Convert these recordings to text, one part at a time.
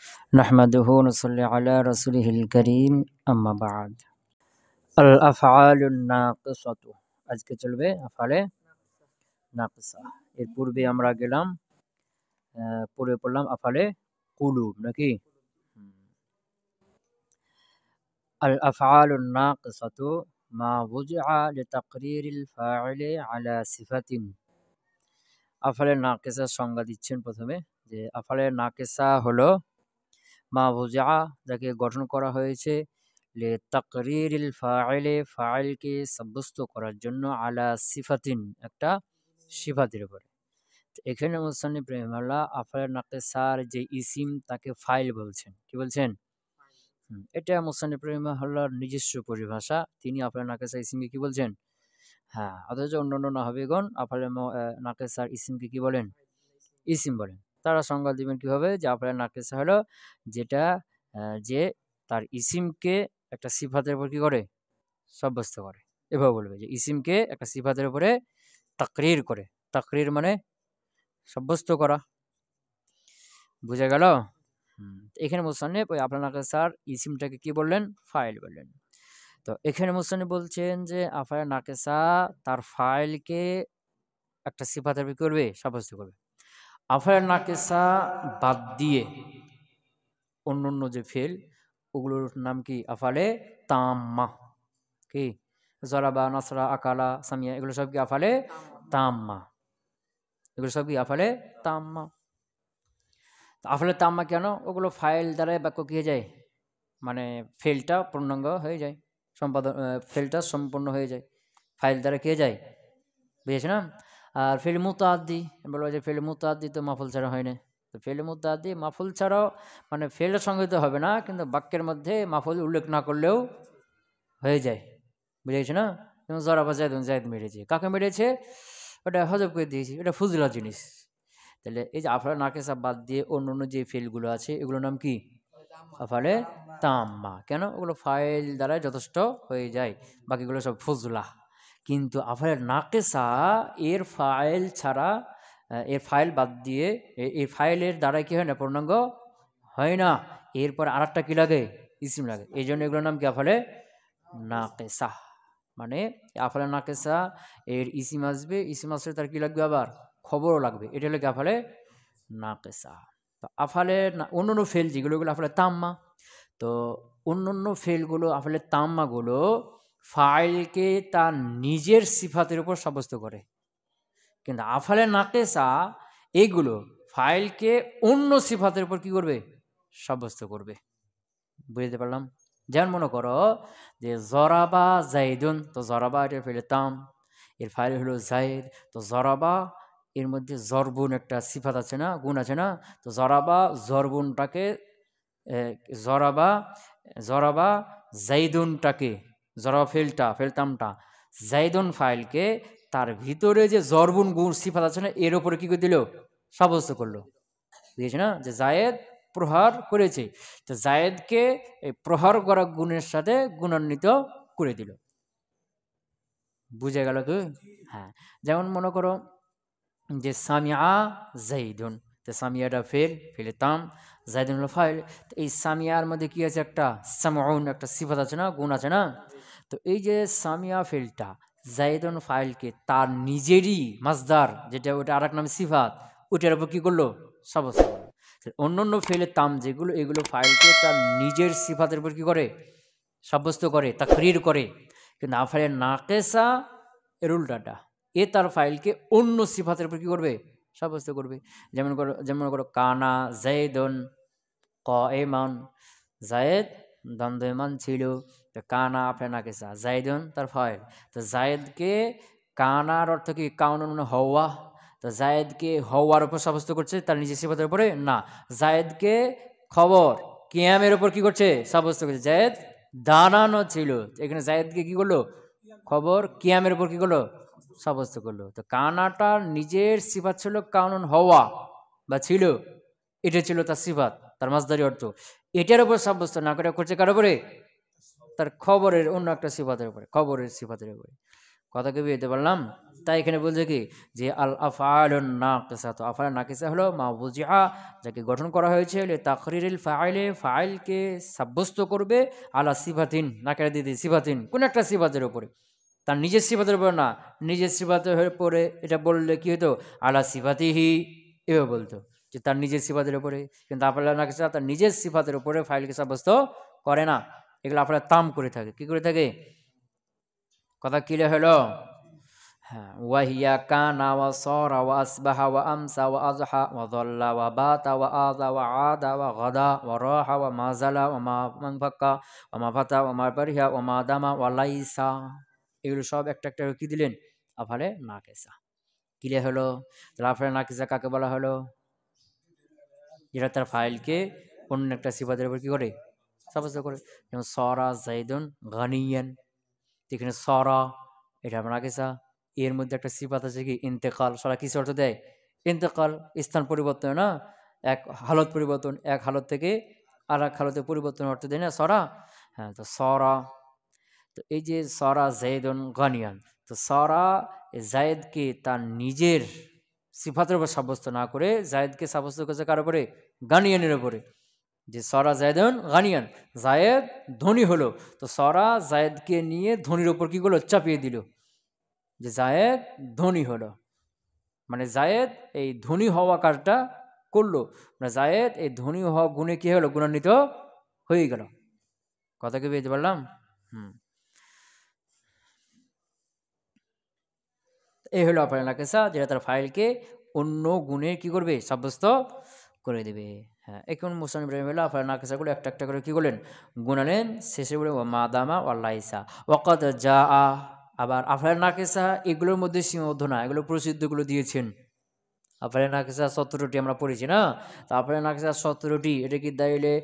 نحمده ونصلي على رسوله الكريم أما بعد الأفعال الناقصة আজকে চলবে আফআলে নাকিসা। এর পূর্বে আমরা গেলাম পড়ে পড়লাম আফআলে কুলুব নাকি। আল আফআলুন নাকিসাতু মা ওযিআ লিতাকরিরিল ফাইলি আলা সিফাতিন। আফআলে নাকিসার সংজ্ঞা দিচ্ছেন প্রথমে, যে আফআলে নাকিসা হলো মা ওযিআ, যাকে গঠন করা হয়েছে লিতাকরিরিল ফাইলি, ফাইলকে সাব্যস্ত করার জন্য, আলা সিফাতিন একটা সিফাতের উপরে। এখানে মুসান্নিফ রাহিমাহুল্লাহ আফআলে নাকিসার যে ইসিম তাকে ফাইল বলছেন। কি বলছেন? এটা মুসান্নিফ রাহিমাহুল্লাহর নিজস্ব পরিভাষা। তিনি আফআলে নাকিসা ইসিমকে কি বলছেন? হ্যাঁ, অথচ অন্যান্য নাহবিগণ আফআলে নাকিসার ইসিমকে কি বলেন? ইসিম বলেন। তারা সংজ্ঞা দিবেন কিভাবে, যে আফআলে নাকিসা হলো যেটা যে তার ইসিমকে একটা সিফাতের উপর কি করে? সাব্যস্ত করে। এভাবে বলবে যে ইসিমকে একটা সিফাতের উপরে তাকরির করে। তাকরির মানে সাব্যস্ত করা। বুঝা গেল? এখানে মুসান্নিফ ওই আফআলে নাকিসার ইসিমটাকে কি বললেন? ফাইল বললেন। তো এখানে মুসান্নিফ বলছেন যে আফআলে নাকিসা তার ফাইলকে একটা সিফাতের উপর করবে, সাব্যস্ত করবে। আফআলে নাকিসা বাদ দিয়ে অন্যান্য যে ফেল, ওগুলোর নাম কি? আফআলে তাম্মা। কি? জরাবা, নাসরা, আকালা, সামিয়া, এগুলো সব কি আফআলে তাম্মা। এগুলো সব কি আফআলে তাম্মা। আফআলে তাম্মা কেন? ওগুলো ফাইল দ্বারাই বাক্য কি হয়ে যায়, মানে ফেলটা পূর্ণাঙ্গ হয়ে যায়, সম্পাদন ফেলটা সম্পূর্ণ হয়ে যায়, ফাইল দ্বারা কে যায়, বুঝেছি না? আর ফেল মুতাআদ্দি বলবো যে ফেল মুতাআদ্দি তো মাফুল ছাড়া হয় না। তো ফেল মুতাআদ্দি মাফুল ছাড়াও, মানে ফেলের সঙ্গে তো হবে না, কিন্তু বাক্যের মধ্যে মাফুল উল্লেখ না করলেও হয়ে যায়, বুঝেছি না? যেমন জরাবা জায়দুন, জায়দ মেরেছে, কাকে মেরেছে? ওটা হজব করে দিয়েছি, এটা ফুজলা জিনিস। তাহলে এই যে আফআলে নাকিসা বাদ দিয়ে অন্য যে ফেলগুলো আছে, এগুলোর নাম কি? আফআলে তাম্মা। কেন? ওগুলো ফাইল দ্বারা যথেষ্ট হয়ে যায়, বাকিগুলো সব ফুজলা। কিন্তু আফআলে নাকিসা এর ফাইল ছাড়া, এর ফাইল বাদ দিয়ে, এই ফাইলের দ্বারা কি হয় না? পূর্ণাঙ্গ হয় না। এরপর আরেকটা কি লাগে? ইসিম লাগে। এই জন্য এগুলোর নাম কি? আফআলে নাকিসা। মানে আফআলে নাকিসা এর ইসিম আসবে, ইসিম আসলে তার কি লাগবে? আবার খবরও লাগবে। এটা হলো কি? আফআলে নাকিসা। তো আফআলে অন্যান্য ফেল যেগুলো, ওগুলো আফআলে তাম্মা। তো অন্যান্য ফেলগুলো, আফআলে তাম্মাগুলো ফাইলকে তার নিজের সিফাতের উপর সাব্যস্ত করে, কিন্তু আফআলে নাকিসা এইগুলো ফাইলকে অন্য সিফাতের উপর কি করবে? সাব্যস্ত করবে। বুঝতে পারলাম? যেমন মনে করো যে জরাবা জাইদুন, তো জরাবা এটা ফেলে তাম, এর ফাইল হলো জাইদ। তো জরাবা এর মধ্যে জরবুন একটা সিফাত আছে না, গুণ আছে না? তো জরাবা জরবুনটাকে, জরাবা জরাবা জাইদুনটাকে, জরাবা ফেলতামটা জাইদুন ফাইলকে তার ভিতরে যে জরবুন গুণ সিফাত আছে না, এর উপরে কি করে দিল? সাব্যস্ত করলো। বুঝেছে না? যে জায়েদ প্রহার করেছে, তো জায়েদকে এই প্রহার করা গুণের সাথে গুণান্বিত করে দিল। বুঝে গেল কি? হ্যাঁ। যেমন মনে করো যে সামিয়া জাইদুন, তো সামিয়াটা ফেলে তাম, জাইদুন হলো ফাইল। তো এই সামিয়ার মধ্যে কি আছে? একটা সামউন একটা সিফাত আছে না, গুণ আছে না? তো এই যে সামিয়া ফেলটা জাইদুন ফাইলকে তার নিজেরই মাজদার, যেটা ওটা আরেক নামে সিফাত, ওইটার উপর কি করলো? সাব্যস্ত করলো। অন্যান্য ফেলের তাম যেগুলো, এগুলো ফাইলকে তার নিজের সিফাতের উপর কি করে? সাব্যস্ত করে, তাকরির করে। কিন্তু আফআলে নাকিসা এর উল্টাটা, এ তার ফাইলকে অন্য সিফাতের উপর কি করবে? সাব্যস্ত করবে। যেমন করো কানা জাইদুন কাইমান, জায়েদ দণ্ডমান ছিল। তো কানা আফআলে নাকিসা, জাইদুন তার ফাইল। তো জায়েদকে, কানার অর্থ কি? কাউনুন মানে হওয়া। তো জায়েদকে হওয়ার উপর সাব্যস্ত করছে, তার নিজের সিফাতের উপরে না। জায়েদকে খবর কিয়ামের উপর কি করছে? সাব্যস্ত করছে। জায়েদ দাঁড়ানো ছিল, এখানে জায়েদকে কি করলো? খবর কিয়ামের উপর কি করলো? সাব্যস্ত করলো। তো কানাটার নিজের সিফাত ছিল কাউনুন হওয়া বা ছিল, এটা ছিল তার সিফাত, তার মাসদারি অর্থ। এটার উপর সাব্যস্ত না করে করছে কার উপরে? তার খবরের অন্য একটা সিফাতের উপরে, খবরের সিফাতের উপরে। কথা কি বুঝতে পারলাম? তাই এখানে বলছে কি যে আল আফআলুন নাকিসা, তো আফআল নাকিসা হলো মা বুজিআ, যাকে গঠন করা হয়েছে লি তাকরিরিল ফাইলে, ফাইলকে সাব্যস্ত করবে আলা সিফাতিন, নাকিরা দিয়ে সিফাতিন, কোন একটা সিফাতের উপরে, তার নিজের সিফাতের উপর না, নিজের সিফাতের উপরে এটা বললে কি হতো আলা সিফাতিহি এভাবে বলতো যে তার নিজের সিফাতের উপরে, কিন্তু আফআল নাকিসা তার নিজের সিফাতের উপরে ফাইলকে সাব্যস্ত করে না, এগুলো আফআল তাম করে থাকে। কি করে থাকে? কথা ক্লিয়ার হলো? হ্যাঁ, ওয়াহিয়া কানা ওয়া সারা ওয়া আসবাহা ওয়া আমসা ওয়া আযহা ওয়া যাল্লা ওয়া বাতা ওয়া আযা ওয়া আদা ওয়া গাদা ওয়া রাহা ওয়া মা জালা ওয়া মা মানফাকা ওয়া মা ফাতা ওয়া মা বারিহা ওয়া মা দামা ওয়া লাইসা, এগুলো সব একটা একটা কি দিলেন? আফালে নাকিসা। ক্লিয়ার হলো? তাহলে আফালে নাকিসা কাকে বলা হলো? যেটা তার ফাইলকে অন্য একটা সিফাতের উপর কি করে? সাব্যস্ত করে। যেমন সারা যাইদুন গানিয়ান, এখানে সারা এটা নাকিসা, এর মধ্যে একটা সিফাত আছে কি ইন্তেকাল, সারা কিছু অর্থ দেয়? ইন্তেকাল, স্থান পরিবর্তন না, এক হালত পরিবর্তন, এক হালত থেকে আর এক হালতে পরিবর্তন অর্থ দেয় না সরা। হ্যাঁ, তো সরা, তো এই যে সরা জাইদুন গানিয়ান, তো সরা জায়েদকে তার নিজের সিফাতের উপর সাব্যস্ত না করে জায়েদকে সাব্যস্ত করেছে কার উপরে? গানিয়ানের উপরে। যে সরা জায়দুন গানিয়ান, জায়েদ ধনী হলো, তো সরা জায়েদকে নিয়ে ধনীর উপর কি করলো? চাপিয়ে দিল, যে জায়েদ ধনী হলো, মানে জায়েদ এই ধনী হওয়া কাজটা করলো, মানে জায়েদ এই ধনী হওয়া গুণে কি হলো? গুণান্বিত হয়ে গেল। কথা কি বুঝতে পারলাম? হুম, এই হলো আপনার নাকিসা, যেটা তার ফাইলকে অন্য গুণে কি করবে? সাব্যস্ত করে দেবে। হ্যাঁ, এখন মুসলিম ইব্রাহিম আপনার নাকিসাগুলো একটা একটা করে কি করলেন? গুণালেন, শেষে বলে ও মা দামা ও লাইসা ওয়াকাদ যা আ। আবার আফাল নাকিসা এগুলোর মধ্যে সীমাবদ্ধ না, এগুলো প্রসিদ্ধগুলো দিয়েছেন। আফাল নাকিসা 17টি আমরা পড়েছি না, তো আফাল নাকিসা 17টি, এটা কি দাঁড়িয়ে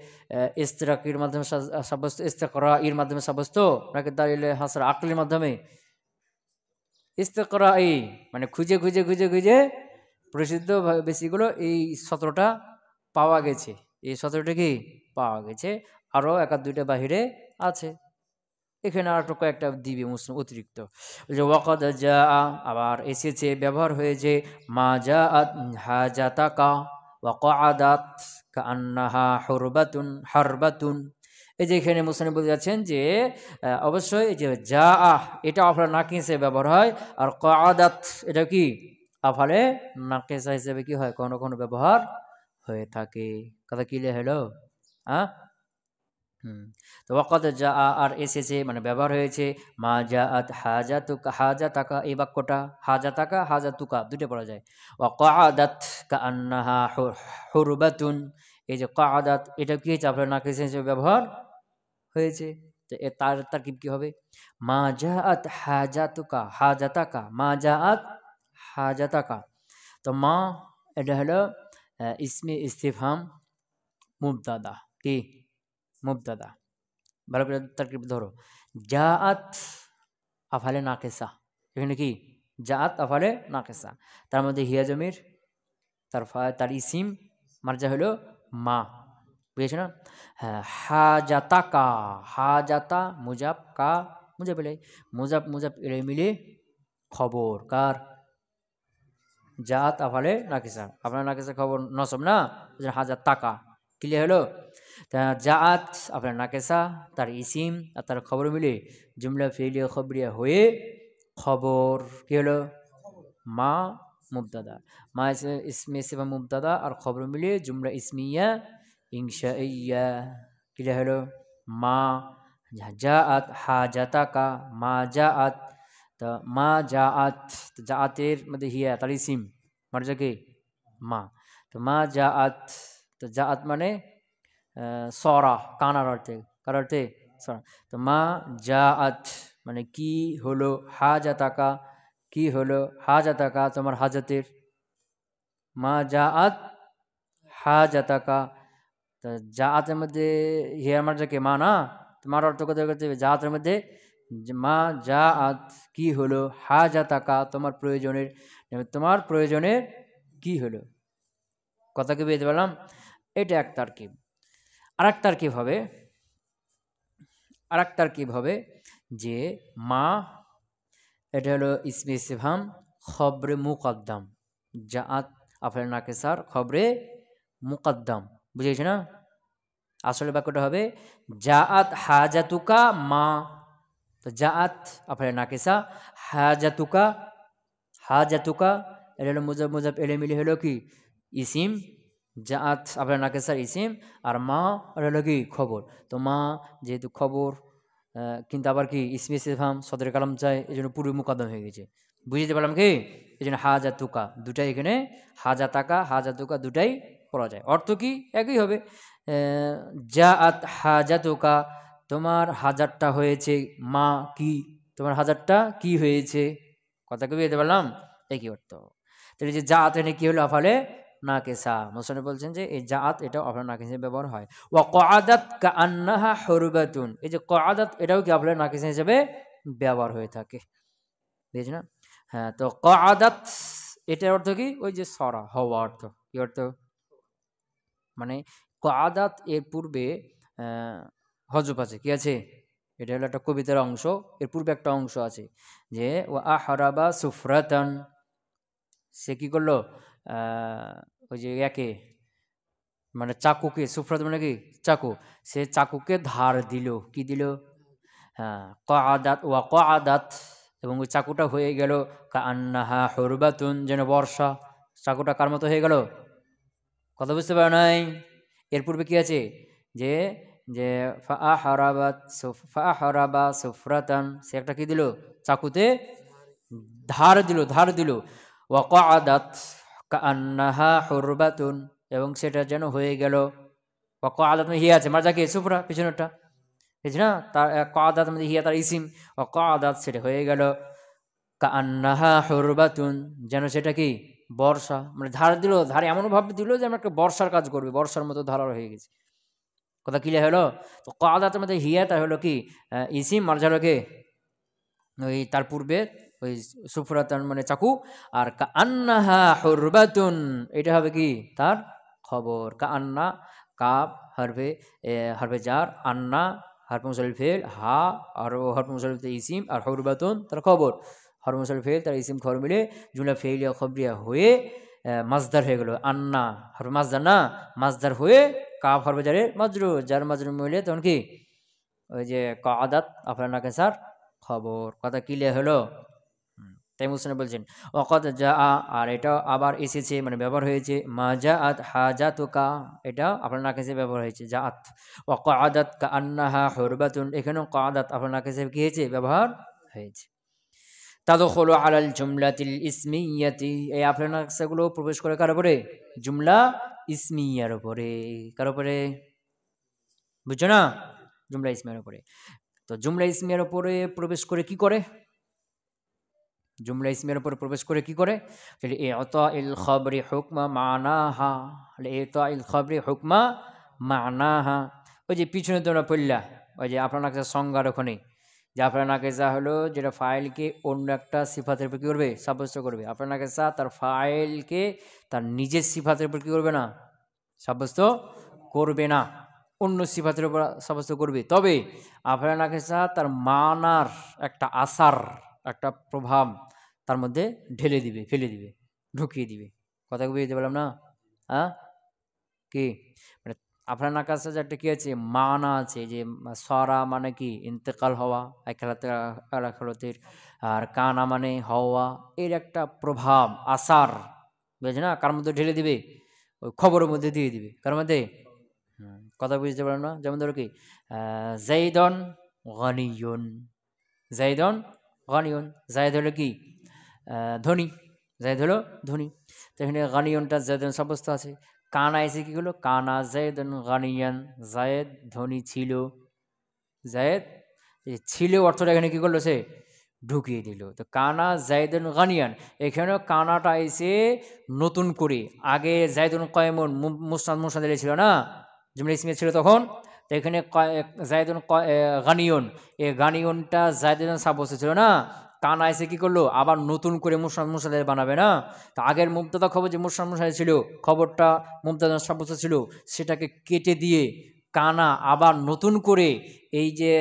ইস্তেরাকির মাধ্যমে সাব্যস্ত, ইস্তেকরা এর মাধ্যমে সাব্যস্ত, নাকি দাঁড়িয়ে হাসার আকলির মাধ্যমে? ইস্তেকরাই, মানে খুঁজে খুঁজে খুঁজে খুঁজে প্রসিদ্ধ বেশিগুলো এই 17টা পাওয়া গেছে, এই 17টা কি পাওয়া গেছে, আরও এক আধ দুইটা বাহিরে আছে, এখানে আর কয়েকটা দিবে মুসলিম অতিরিক্ত। যে ওয়াকাদ যা, আবার এসেছে ব্যবহার হয়েছে মা যা হাজাতাকা ওয়াকাদাত কান্নাহা হুরবাতুন হারবাতুন। এই যে এখানে মুসলিম বলে যাচ্ছেন যে অবশ্যই এই যে যা এটা আফালে নাকিসে ব্যবহার হয়, আর কাদাত এটা কি আফালে নাকিসা হিসেবে কি হয়? কোনো কোনো ব্যবহার হয়ে থাকে। কথা ক্লিয়ার হলো? হ্যাঁ, তো ওয়াকাদ যা আর এসেছে মানে ব্যবহার হয়েছে মা জাআত হাজাতুকা, হাজাতাকা এই বাক্যটা, হাজাতাকা হাজাতুকা দুটো পড়া যায়। ওয়া কাআদাত কাআন্নাহা হুরবাতুন, এই যে কাআদাত এটা কি হয়েছে? আপনার নাকিস হিসেবে ব্যবহার হয়েছে, তো তার তারকিব কি হবে? মা জাআত হাজাতুকা হাজাতাকা, মা জাআত হাজাতাকা, তো মা এটা হলো ইসমে ইস্তিফহাম মুবতাদা, কি মুবতাদা, ভালো করে তারকিব ধরো। জাআত আফালে নাকিসা, এখানে কি জাআত আফালে নাকিসা, তার মধ্যে হিয়া জমির, তার ইসিম মার্জা হলো মা, বুঝেছো না? হ্যাঁ, হাজাতাকা, হাজাতা মুজাব কা মুজাব ইলাই, মুজাব মুজাব ইলাই মিলে খবর কার? জাআত আফালে নাকিসা, আফালে নাকিসা খবর নসব না, হাজার টাকা। ক্লিয়ার হলো? জাআত আপনার নাকেসা, তার ইসিম আর তার খবর মিলে জুমলা ফেলিয়া খবরিয়া হয়ে খবর কি হলো? মা মুবতাদা, মা ইসমে ইসিফা মুবতাদা আর খবর মিলে জুমলা ইসমিয়া ইনশাইয়া। ক্লিয়ার হলো? মা জাআত হাজাতাকা, মা জাআত, তো মা জাআত, জাআতের মধ্যে হিয়া তার ইসিম মার্জাকে মা, তো মা জাআত, তো জাআত মানে সরা কানার অর্থে, কার অর্থে? সরা, তো মা জাআত মানে কি হলো? হাজাতাকা, কি হলো? হাজাতাকা তোমার হাজাতের, মা জাআত হাজাতাকা, তো জাআতের মধ্যে হিয়ার মার্জাকে মা না, তোমার অর্থ করতে করতে জাআতের মধ্যে মা জাআত কি হলো? হাজাতাকা তোমার প্রয়োজনের, তোমার প্রয়োজনের কি হলো? কথা কি বুঝতে পারলাম? এটা এক তারকিব। আর এক তারকিব হবে যে মা এটা হলো ইসমে ইসতিফহাম খবরে মুকদ্দম, জাআত আফআলে নাকিসার খবরে মুকদ্দম, বুঝেছি না? আসলে বাক্যটা হবে জাআত হাজাতুকা মা। তো জাআত আফআলে নাকিসা, হাজাতুকা, হাজাতুকা এটা হলো মুজাব মুজাব এলে মিলে হলো কি ইসিম, জাআত আফআলে নাকিসার ইসিম, আর মা এটা হলো কি খবর। তো মা যেহেতু খবর, কিন্তু আবার কি ইসমে ইসতিফহাম সদরে কালাম চাই, এই জন্য পূর্বে মুকদ্দম হয়ে গেছে। বুঝতে পারলাম কি? এই জন্য হাজাতুকা দুটাই এখানে, হাজাতাকা হাজাতুকা দুটাই পড়া যায়। অর্থ কি একই হবে। জাআত হাজাতুকা তোমার হাজারটা হয়েছে, মা কি তোমার হাজারটা কি হয়েছে, কথা কি বুঝতে পারলাম? একই অর্থ। তাহলে যে জাআত এনে কি হলো আফআলে নাকিসা, মুসান্নিফ বলছেন যে এই জাআত এটা আফআলে নাকিসা ব্যবহার হয়। ওয়া কআদাত কাআন্নাহা হুরবাতুন, এই যে কআদাত এটাও কি আফআলে নাকিসা হিসেবে ব্যবহার হয়ে থাকে, বুঝছ না? হ্যাঁ, তো কআদাত এটার অর্থ কি? ওই যে সরা হওয়া অর্থ। কি অর্থ? মানে কআদাত এর পূর্বে হজব আছে, কি আছে? এটা হলো একটা কবিতার অংশ, এর পূর্বে একটা অংশ আছে যে ওয়া আহরাবা সুফরাতান, সে কি করলো ওই যে একে মানে চাকুকে, সুফরাত মানে কি চাকু, সে চাকুকে ধার দিল, কি দিল? হ্যাঁ, কআদাত ওয়া কআদাত, এবং ওই চাকুটা হয়ে গেল কাআন্নাহা হুরবাতুন, যেন বর্ষা। চাকুটা কার মতো হয়ে গেল? কথা বুঝতে পারো নাই? এর পূর্বে কি আছে যে যে ফাআহরাবা সুফরাতান, সে একটা কি দিল? চাকুতে ধার দিল, ধার দিল। ওয়া কআদাত কাআন্নাহা হুরবাতুন, এবং সেটা যেন হয়ে গেল। ওয়া কআদাত মানে হিয়া আছে, মারজা কি সুফরা পিছনেরটা, বুঝছ না? তার কআদাত মানে হিয়া তার ইসিম, ওয়া কআদাত সেটা হয়ে গেল কাআন্নাহা হুরবাতুন, যেন সেটা কি বর্ষা। মানে ধার দিল, ধারে এমন ভাবে দিল যে আমরা একটা বর্ষার কাজ করবে, বর্ষার মতো ধারার হয়ে গেছে। কথা ক্লিয়ার হলো? তো কআদাতের মধ্যে হিয়াটা হলো কি ইসিম, মারজা হলো কি ওই তার পূর্বে ওই সুফরাতান মানে চাকু, আর কাআন্নাহা হুরবাতুন এটা হবে কি তার খবর। কাআন্না কাব হরফে হরফে জার, আন্না হরফে মুসাল্লিল ফেল, হা আর হরফে মুসাল্লিল ইসিম, আর হুরবাতুন তার খবর। হরফে মুসাল্লিল ফেল তার ইসিম খবর মিলে জুমলা ফেইলিয়া খবরিয়া হয়ে মাজদার হয়ে গেল। আন্না হরফে মাজদার না, মাজদার হয়ে কাব হরফে জারের মাজরুর, যার মাজরুর মিলে তখন কি ওই যে কআদাত আফআলে নাকিসার খবর। কথা ক্লিয়ার হলো? তাই মুসলিম বলছেন ওয়াকাদ জাআ, আর এটা আবার এসেছে মানে ব্যবহার হয়েছে মা জাআত হাজাতুকা, এটা আফআলে নাকিসে ব্যবহার হয়েছে জাআত। ওয়া কআদাত কাআন্নাহা হুরবাতুন, এখানেও কআদাত আফআলে নাকিসে কি হয়েছে? ব্যবহার হয়েছে। তাদখুলু আলাল জুমলাতিল ইসমিয়াতি, এই আফআলে নাকিসাগুলো প্রবেশ করে কার উপরে? জুমলা ইসমিয়ার উপরে। কার উপরে? বুঝছো না? জুমলা ইসমিয়ার উপরে। তো জুমলা ইসমিয়ার উপরে প্রবেশ করে কি করে? জুমলা ইসমিয়ার উপরে প্রবেশ করে কি করে? ইতাইল খবরি হুকমা মানাহা, ইতাইল খবরি হুকমা মানাহা, ওই যে পিছনে তোমরা পড়লা ওই যে আফআলে নাকিসা সংজ্ঞার ওখানে, যে আফআলে নাকিসা হলো যেটা ফাইলকে অন্য একটা সিফাতের উপর কি করবে? সাব্যস্ত করবে। আফআলে নাকিসা তার ফাইলকে তার নিজের সিফাতের উপর কি করবে না? সাব্যস্ত করবে না, অন্য সিফাতের উপর সাব্যস্ত করবে। তবে আফআলে নাকিসা তার মানার একটা আসার, একটা প্রভাব তার মধ্যে ঢেলে দিবে, ফেলে দিবে, ঢুকিয়ে দিবে। কথা বুঝতে পারলাম না? হ্যাঁ, কি মানে আফআলে নাকিসা একটা কি আছে? মানা আছে, যে সরা মানে কি ইন্তেকাল হওয়া এক হালতের, আর কানা মানে হওয়া, এর একটা প্রভাব আসার, বুঝছে না? কার মধ্যে ঢেলে দিবে? ওই খবরের মধ্যে দিয়ে দিবে। কার মধ্যে? কথা বুঝতে পারলাম না? যেমন ধরো কি যাইদন গানিয়ুন, যাইদন গানিয়ুন, জায়দ হলো কি ধনী, জায়দ হলো ধনী। তো এখানে গানিয়নটা জায়দন সাব্যস্ত আছে। কানা এসে কি হলো? কানা জায়দন গানিয়ান, জায়দ ধনী ছিল। জায়দ ছিল অর্থটা এখানে কি করলো? সে ঢুকিয়ে দিল। তো কানা জায়দুন গানিয়ান, এখানেও কানাটা এসে নতুন করে, আগে জায়দুন কয়মন মুসনাদ মুসনাদ ছিল না, জুমলা ইসমিয়া ছিল তখন। তো এখানে জায়দুন গানিয়ন, এই গানিয়নটা জায়দুন সাব্যস্ত ছিল না, কানা এসে কি করলো? আবার নতুন করে মুসনাদ মুসনাদ বানাবে না। তো আগের মুবতাদা খবর যে মুসনাদ মুসনাদ ছিল, খবরটা মুবতাদা সাব্যস্ত ছিল, সেটাকে কেটে দিয়ে কানা আবার নতুন করে এই যে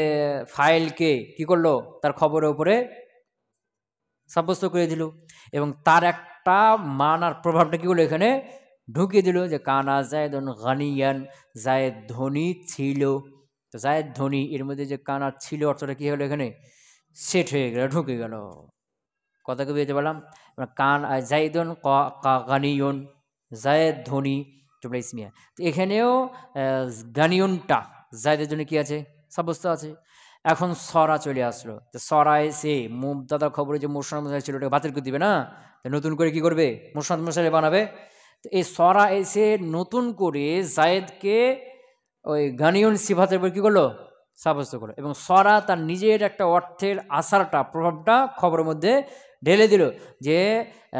ফাইলকে কি করলো? তার খবরের উপরে সাব্যস্ত করে দিল এবং তার একটা মানার প্রভাবটা কি হলো এখানে ঢুকিয়ে দিল যে কানা জায়েদুন গানিয়ান, জায়েদ ধনী ছিল। তো জায়েদ ধনী, এর মধ্যে যে কানা ছিল অর্থটা কি হলো এখানে সেট হয়ে গেল, ঢুকে গেল। কথা কি বুঝতে পারলাম? কান জাইদুন গানিয়ন, জায়েদ ধনী, জুমলা ইসমিয়া। তো এখানেও গানিয়নটা জায়েদের জন্য কি আছে সাব্যস্ত আছে। এখন সরা চলে আসলো, তো সরা এসে মুবতাদার খবরে যে মুসনাদ মুরসাল ছিল ওটাকে বাতিল করে দিবে না, তো নতুন করে কি করবে মুসনাদ মুরসাল বানাবে। তো এই সরা এসে নতুন করে জায়েদকে ওই গানিয়ন সিফাতের উপর কি করলো সাব্যস্ত করলো, এবং সরা তার নিজের একটা অর্থের আসারটা প্রভাবটা খবরের মধ্যে ঢেলে দিল। যে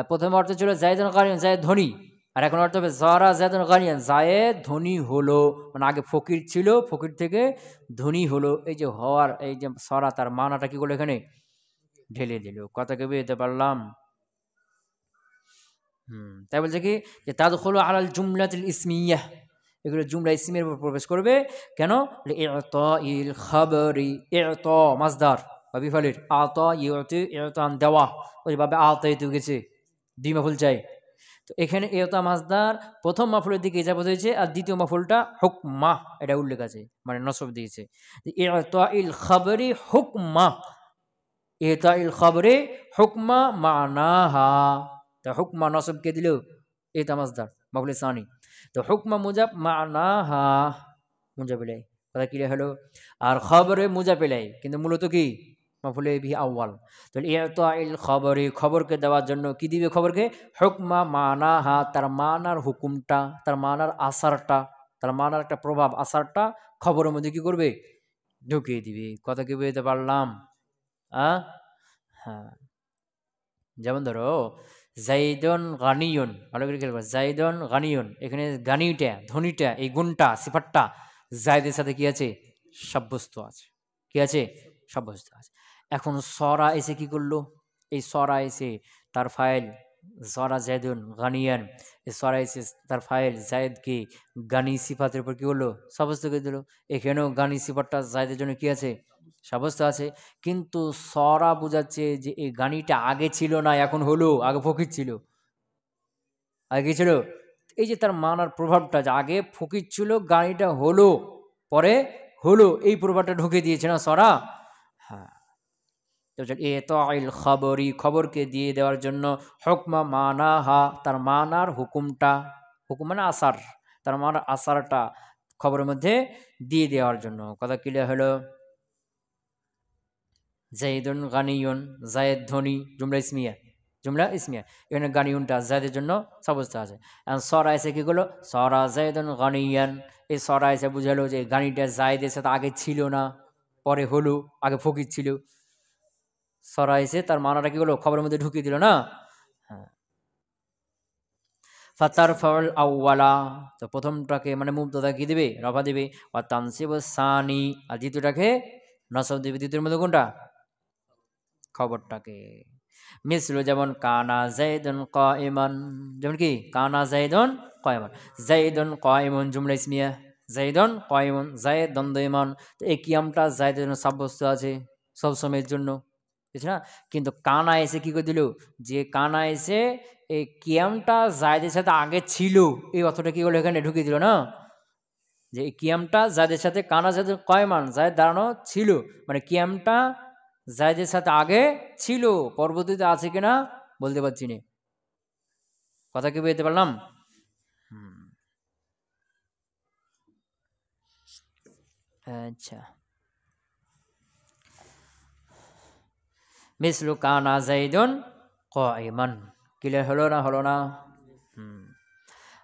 প্রথম অর্থ ছিল জায়েদুন গানিয়ান, জায়েদ ধনী, আর এখন অর্থ হবে সরা জায়েদুন গানিয়ান, জায়েদ ধনী হলো, মানে আগে ফকির ছিল, ফকির থেকে ধনী হলো। এই যে হওয়ার এই যে সরা তার মানাটা কি করলো এখানে ঢেলে দিল। কথা কে বুঝতে পারলাম? তাই বলছে কি যে তাদখুলু আলাল জুমলাতিল ইসমিয়াহ, এগুলো জুমলা ইসমের উপর প্রবেশ করবে। কেন? ইল খাবরি, ইত মাসদার বা বিফালির, আতা ইউতি ইতান দেওয়া, ওইভাবে আতাইতু গেছে দুই মাফুল চাই। তো এখানে ইতা মাসদার প্রথম মাফুলের দিকে ইজাফত হয়েছে, আর দ্বিতীয় মাফুলটা হুকমা এটা উল্লেখ আছে, মানে নসব দিয়েছে। ইতা ইল খাবরি হুকমা, ইতা ইল খাবরি হুকমা মানাহা। তা হুকমা নসব কে দিল? ইতা মাসদার মাফুল সানি। তো হুকমা মুজাব মানাহা মুজাবিলাই, কথা ক্লিয়ার হলো। আর খবরে মুজাবিলাই কিন্তু মূলত কি মাফুলে বিহি আউয়াল। তাহলে ইতাইল খবরে, খবরকে দেওয়ার জন্য কি দিবে খবরকে? হুকমা মানাহা, তার মানার হুকুমটা, তার মানার আসারটা, তার মানার একটা প্রভাব আসারটা খবরের মধ্যে কি করবে ঢুকিয়ে দিবে। কথা কি বুঝতে পারলাম? হ্যাঁ, যেমন ধরো জাইদুন গানিয়ুন, ভালো করে খেয়াল করো, জাইদুন গানিয়ুন, এখানে গানিটা ধনীটা এই গুণটা সিফাতটা জায়দের সাথে কি আছে সাব্যস্ত আছে, কি আছে সাব্যস্ত আছে। এখন সরা এসে কি করলো? এই সরা এসে তার ফাইল সরা জাইদুন গানিয়ান, এই সরা এসে তার ফাইল জায়দকে গানি সিফাতের উপর কি করলো সাব্যস্ত করে দিল। এখানেও গানি সিফাতটা জায়দের জন্য কি আছে সাব্যস্ত আছে, কিন্তু সরা বোঝাচ্ছে যে এই গানিটা আগে ছিল না এখন হলো, আগে ফকির ছিল, আগে ছিল। এই যে তার মানার প্রভাবটা, যে আগে ফকির ছিল গানিটা হলো পরে হলো, এই প্রভাবটা ঢুকে দিয়েছে না সরা। হ্যাঁ, খবরই, খবরকে দিয়ে দেওয়ার জন্য, হুকমা মানাহা, তার মানার হুকুমটা, হুকুম মানে আসার, তার মানার আসারটা খবরের মধ্যে দিয়ে দেওয়ার জন্য। কথা ক্লিয়ার হলো? জাইদুন গানিয়ুন, জায়েদ ধনী, জুমলা ইসমিয়া, জুমলা ইসমিয়া, এখানে গানিয়ুনটা জায়েদের জন্য সাব্যস্ত আছে। এখন সরা এসে কি করলো? সরা জাইদুন গানিয়ান, এই সরা এসে বুঝালো যে গানিটা জায়েদের সাথে আগে ছিল না পরে হলো, আগে ফকির ছিল। সরা এসে তার মানাটা কি হলো খবরের মধ্যে ঢুকিয়ে দিল না। হ্যাঁ, ফাতার ফাউল আউয়ালা, তো প্রথমটাকে মানে মুবতাদা কি দিবে রফা দিবে, ওয়া তানসিবু সানি, আর দ্বিতীয়টাকে নসব দিবে। দ্বিতীয়ের মধ্যে কোনটা? খবরটাকে। মিসলু যেমন কানা জাইদুন কাইমান, যেমন কি কানা জাইদুন কাইমান, জাইদুন কাইমুন জুমলা ইসমিয়া, জাইদুন কাইমুন, জায়েদ দ্বন্দ্ব ইমান। তো এই কিয়ামটা জায়েদের জন্য সাব্যস্ত আছে সব সময়ের জন্য, বুঝছ না? কিন্তু কানা এসে কি করে দিল? যে কানা এসে এই কিয়ামটা জায়েদের সাথে আগে ছিল, এই অর্থটা কি হলো এখানে ঢুকিয়ে দিল না, যে এই কিয়ামটা জায়েদের সাথে, কানা জায়েদ কায়মান, জায়েদ দাঁড়ানো ছিল, মানে কিয়ামটা জায়েদের সাথে আগে ছিল, পরবর্তীতে আছে কিনা বলতে পারছি না। কথা কি বুঝতে পারলাম? আচ্ছা, মিসলু কানা জাইদুন কাইমান, ক্লিয়ার হলো না? হলো না?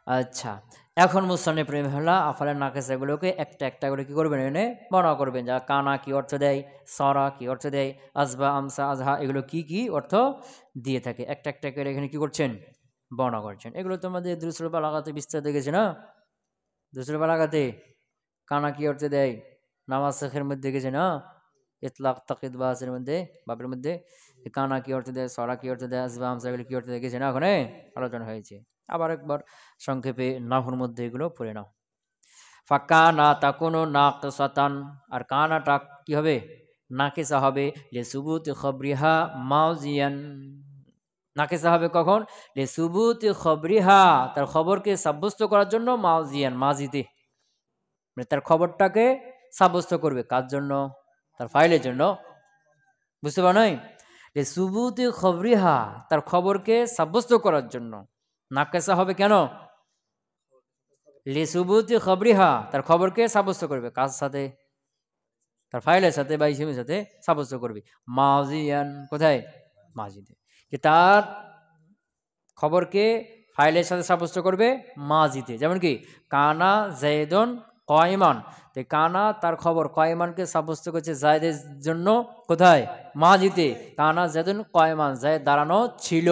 আচ্ছা, এখন মুসান্নিফ রাহিমাহুল্লাহ আফআলের নাকিসাগুলোকে একটা একটা করে কি করবেন এনে বর্ণনা করবেন, যা কানা কি অর্থ দেয়, সরা কি অর্থ দেয়, আসবা আমসা আজহা এগুলো কি কি অর্থ দিয়ে থাকে, একটা একটা করে এখানে কি করছেন বর্ণনা করছেন। এগুলো তোমাদের দুসরা বালাগাতে বিস্তারিত দেখেছে না? দুসরা বালাগাতে কানা কি অর্থ দেয় নামাজ শেখের মধ্যে দেখেছে না? ইতলাক তাকিদ বাসের মধ্যে বাপের মধ্যে কানা কি অর্থ দেয়, সরা কি অর্থ দেয়, আসবা আমসা এগুলো কি অর্থ দেখেছে না? ওখানে আলোচনা হয়েছে। আবার একবার সংক্ষেপে নাহুর মধ্যে এগুলো পড়ে নাও। ফাকানা তাকুনু নাকিসাতান, আর কানাটা কি হবে নাকিসা হবে লিসুবুতি খবরিহা মাউজিয়ান। নাকিসা হবে কখন? লিসুবুতি খবরিহা, তার খবরকে সাব্যস্ত করার জন্য, মাউজিয়ান মাজিতে, মানে তার খবরটাকে সাব্যস্ত করবে। কার জন্য? তার ফাইলের জন্য। বুঝতে পারো নাই? লিসুবুতি খবরিহা, তার খবরকে সাব্যস্ত করার জন্য। নাকিসা হবে কেন? লিসুবুতি খবরিহা, তার খবরকে সাব্যস্ত করবে। কার সাথে? তার ফাইলের সাথে বা ইসিমের সাথে সাব্যস্ত করবে। মাজিয়ান কোথায়? মাজিদে। যে তার খবরকে ফাইলের সাথে সাব্যস্ত করবে মাজিদে। যেমন কি কানা জায়দুন কয়মান, তো কানা তার খবর কয়মানকে সাব্যস্ত করছে জায়দের জন্য কোথায়? মাজিদে। কানা জায়দুন কয়মান, জায়দ দাঁড়ানো ছিল।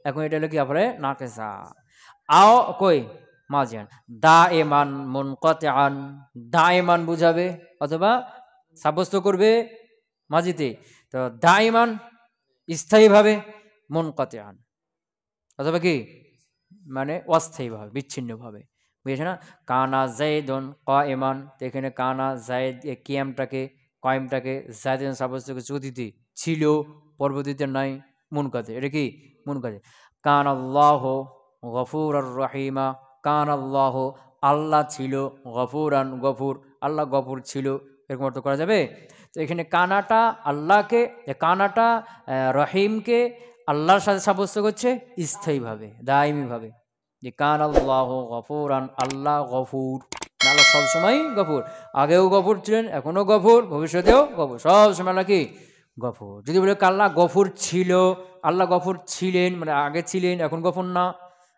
এখন এটা হলো কি আপরে নাকিসা। আও কই মাজিয়ান দা এমান মুনকাতিআন, দা এমান বুঝাবে অথবা সাব্যস্ত করবে মাজিতে। তো দাইমান স্থায়ীভাবে, মুনকাতিআন অথবা কি মানে অস্থায়ীভাবে, বিচ্ছিন্নভাবে। বুঝেছে না? কানা জাইদুন কায়েমান, তো এখানে কানা জাইদ কিয়ামটাকে কায়েমটাকে জাইদুন সাব্যস্ত করছে অতীতে, ছিল পরবর্তীতে নাই, মুনকাতি। এটা কি? মুনকাতি। কান আল্লাহ গফুরার রহিমা, কান আল্লাহ আল্লাহ ছিল, গফুরান গফুর আল্লাহ গফুর ছিল, এরকম অর্থ করা যাবে। তো এখানে কানাটা আল্লাহকে, কানাটা রহিমকে আল্লাহর সাথে সাব্যস্ত করছে স্থায়ীভাবে, দায়মিভাবে। যে কান আল্লাহ গফুরান, আল্লাহ গফুর, আল্লাহ সবসময় গফুর, আগেও গফুর ছিলেন, এখনো গফুর, ভবিষ্যতেও গফুর, সবসময় আল্লাহ কি? গফুর। যদি বলে আল্লাহ গফুর ছিল, আল্লাহ গফুর ছিলেন মানে আগে ছিলেন, এখন গফুর না।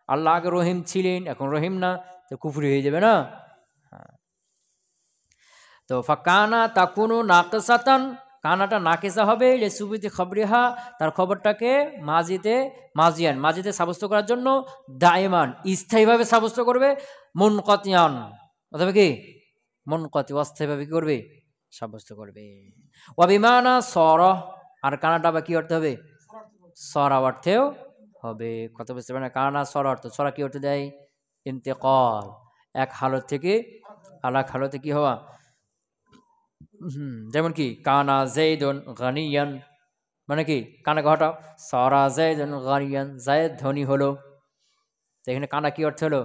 আল্লাহ আগে রহিম ছিলেন, এখন রহিম না, তো কুফরি হয়ে যাবে না? তো ফাকানা তাকুনু নাকিসাতান, কানাটা নাকিসা হবে লিসুবুতি খবরিহা, তার খবরটাকে মাজিতে, মাজিয়ান মাজিতে সাব্যস্ত করার জন্য, দাইমান স্থায়ীভাবে সাব্যস্ত করবে, মুনকাতিয়ান অথবা কি মুনকাতি অস্থায়ীভাবে কি করবে? সাব্যস্ত করবে। ওয়াবিমানা সর, আর কানাটা বা কি অর্থ হবে? সরা অর্থেও হবে। কথা বুঝতে পারে না? কানা সরা অর্থ, সরা কি অর্থ দেয়? ইন্তেকাল, এক হালত থেকে আলাদা হালতে কি হওয়া। যেমন কি কানা জাইদুন গানিয়ান, মানে কি কানা ঘটাও, সরা জাইদুন গানিয়ান, জায়েদ ধনী হলো। তো এখানে কানা কি অর্থ হলো?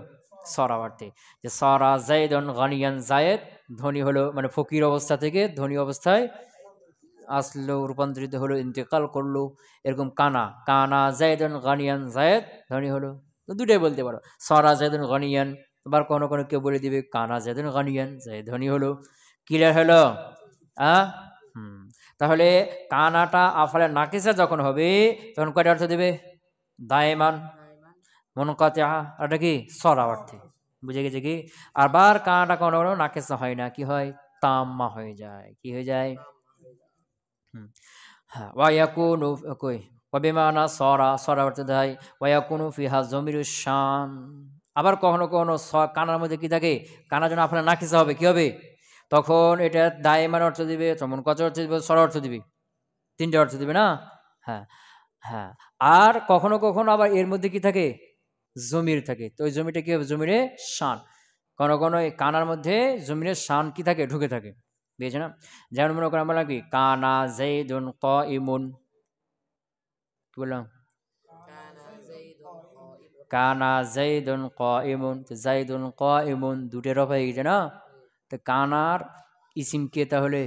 সরা অর্থে, যে সরা জাইদুন গানিয়ান, জায়েদ ধনী হলো, মানে ফকির অবস্থা থেকে ধনী অবস্থায় আসলো, রূপান্তরিত হলো, ইন্তেকাল করলো। এরকম কানা, কানা জাইদুন গানিয়ান, জায়েদ ধনী হলো। তো দুটাই বলতে পারো, সরা জাইদুন গানিয়ান। আবার কোনো কোনো কেউ বলে দিবে কানা জাইদুন গানিয়ান, জায়েদ ধনী হলো। ক্লিয়ার হলো? তাহলে কানাটা আফালে নাকিসা যখন হবে তখন কয়টা অর্থ দেবে? দায়মান, মুনকাতিআ, এটা কি সরা অর্থে। বুঝে গেছে কি? আবার কানাটা কোনো কোনো নাকিসা হয় না, কি হয়? তাম্মা হয়ে যায়। কি হয়ে যায়? হ্যাঁ, ওয়ায়াকুনু কই ওয়াবিমানা সরা, সরা অর্থ দেয় ওয়ায়াকুনু ফিহা জমিরুশ শান। আবার কখনো কখনো কানার মধ্যে কি থাকে? কানার জন্য আপনার নাকিসা হবে, কি হবে? তখন এটা দায়মান অর্থ দিবে, তখন কত অর্থ দিবে? সরা অর্থ দিবে, তিনটে অর্থ দিবে না? হ্যাঁ হ্যাঁ। আর কখনো কখনো আবার এর মধ্যে কি থাকে? জমির থাকে। তো ওই জমিটা কি হবে? জমিরে শান। কোনো কোনো এই কানার মধ্যে জমিরের শান কি থাকে? ঢুকে থাকে। বুঝেছে না? যেমন মনে করেন আমরা কি কানা জাইদুন কাইমুন, কি বললাম? কানা জাইদুন কাইমুন, তো জাইদুন কাইমুন দুটো রফা হয়ে গেছে না? তো কানার ইসিম কে তাহলে?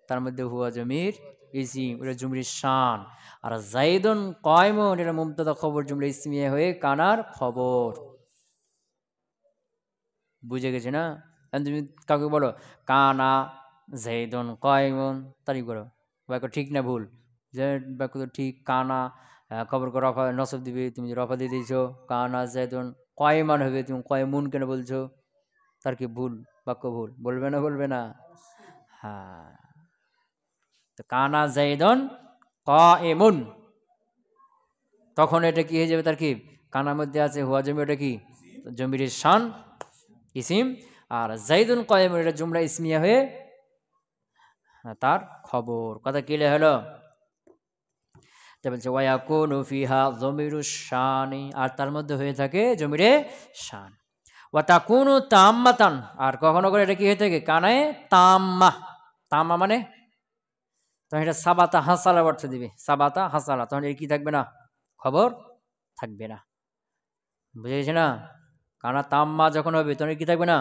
তার মধ্যে হুয়া জমির ইসিম, এটা জমির শান। আর জাইদুন কাইমুন এটা মুবতাদা খবর জুমলা ইসমিয়া হয়ে কানার খবর। বুঝে গেছে না? তুমি কাউকে বলো কানা জাইদুন কাইমুন, তারিখ করো, বাক্য ঠিক না ভুল? যে বাক্য তো ঠিক। কানা খবর করে রফা নসব দিবে, তুমি যে রফা দিয়ে দিয়েছো। কানা জাইদুন কাইমান হবে, তুমি কাইমুন কেন বলছো? তার কি ভুল? বাক্য ভুল। বলবে না? বলবে না? হ্যাঁ। তো কানা জাইদুন কাইমুন, তখন এটা কি হয়ে যাবে? তার কি কানার মধ্যে আছে হুয়া জমি, ওটা কি জমির শান ইসিম। আর জাইদুন কাইমুন এটা জুমলা ইসমিয়া হয়ে তার খবর। কথা ক্লিয়ার হলো? তা বলছে ওয়ায়াকুনু ফিহা জমিরুশ শানি, আর তার মধ্যে হয়ে থাকে জমিরে শান। ওয়া তাকুনু তাম্মাতান, আর কখনো করে এটা কি হয়ে থাকে? কানায় তাম্মা। তাম্মা মানে তখন এটা সাবাতা হাসালা অর্থ দিবে, সাবাতা হাসালা, তখন এর কি থাকবে না, খবর থাকবে না। বুঝে গেছে না? কানা তাম্মা যখন হবে তখন কি থাকবে না,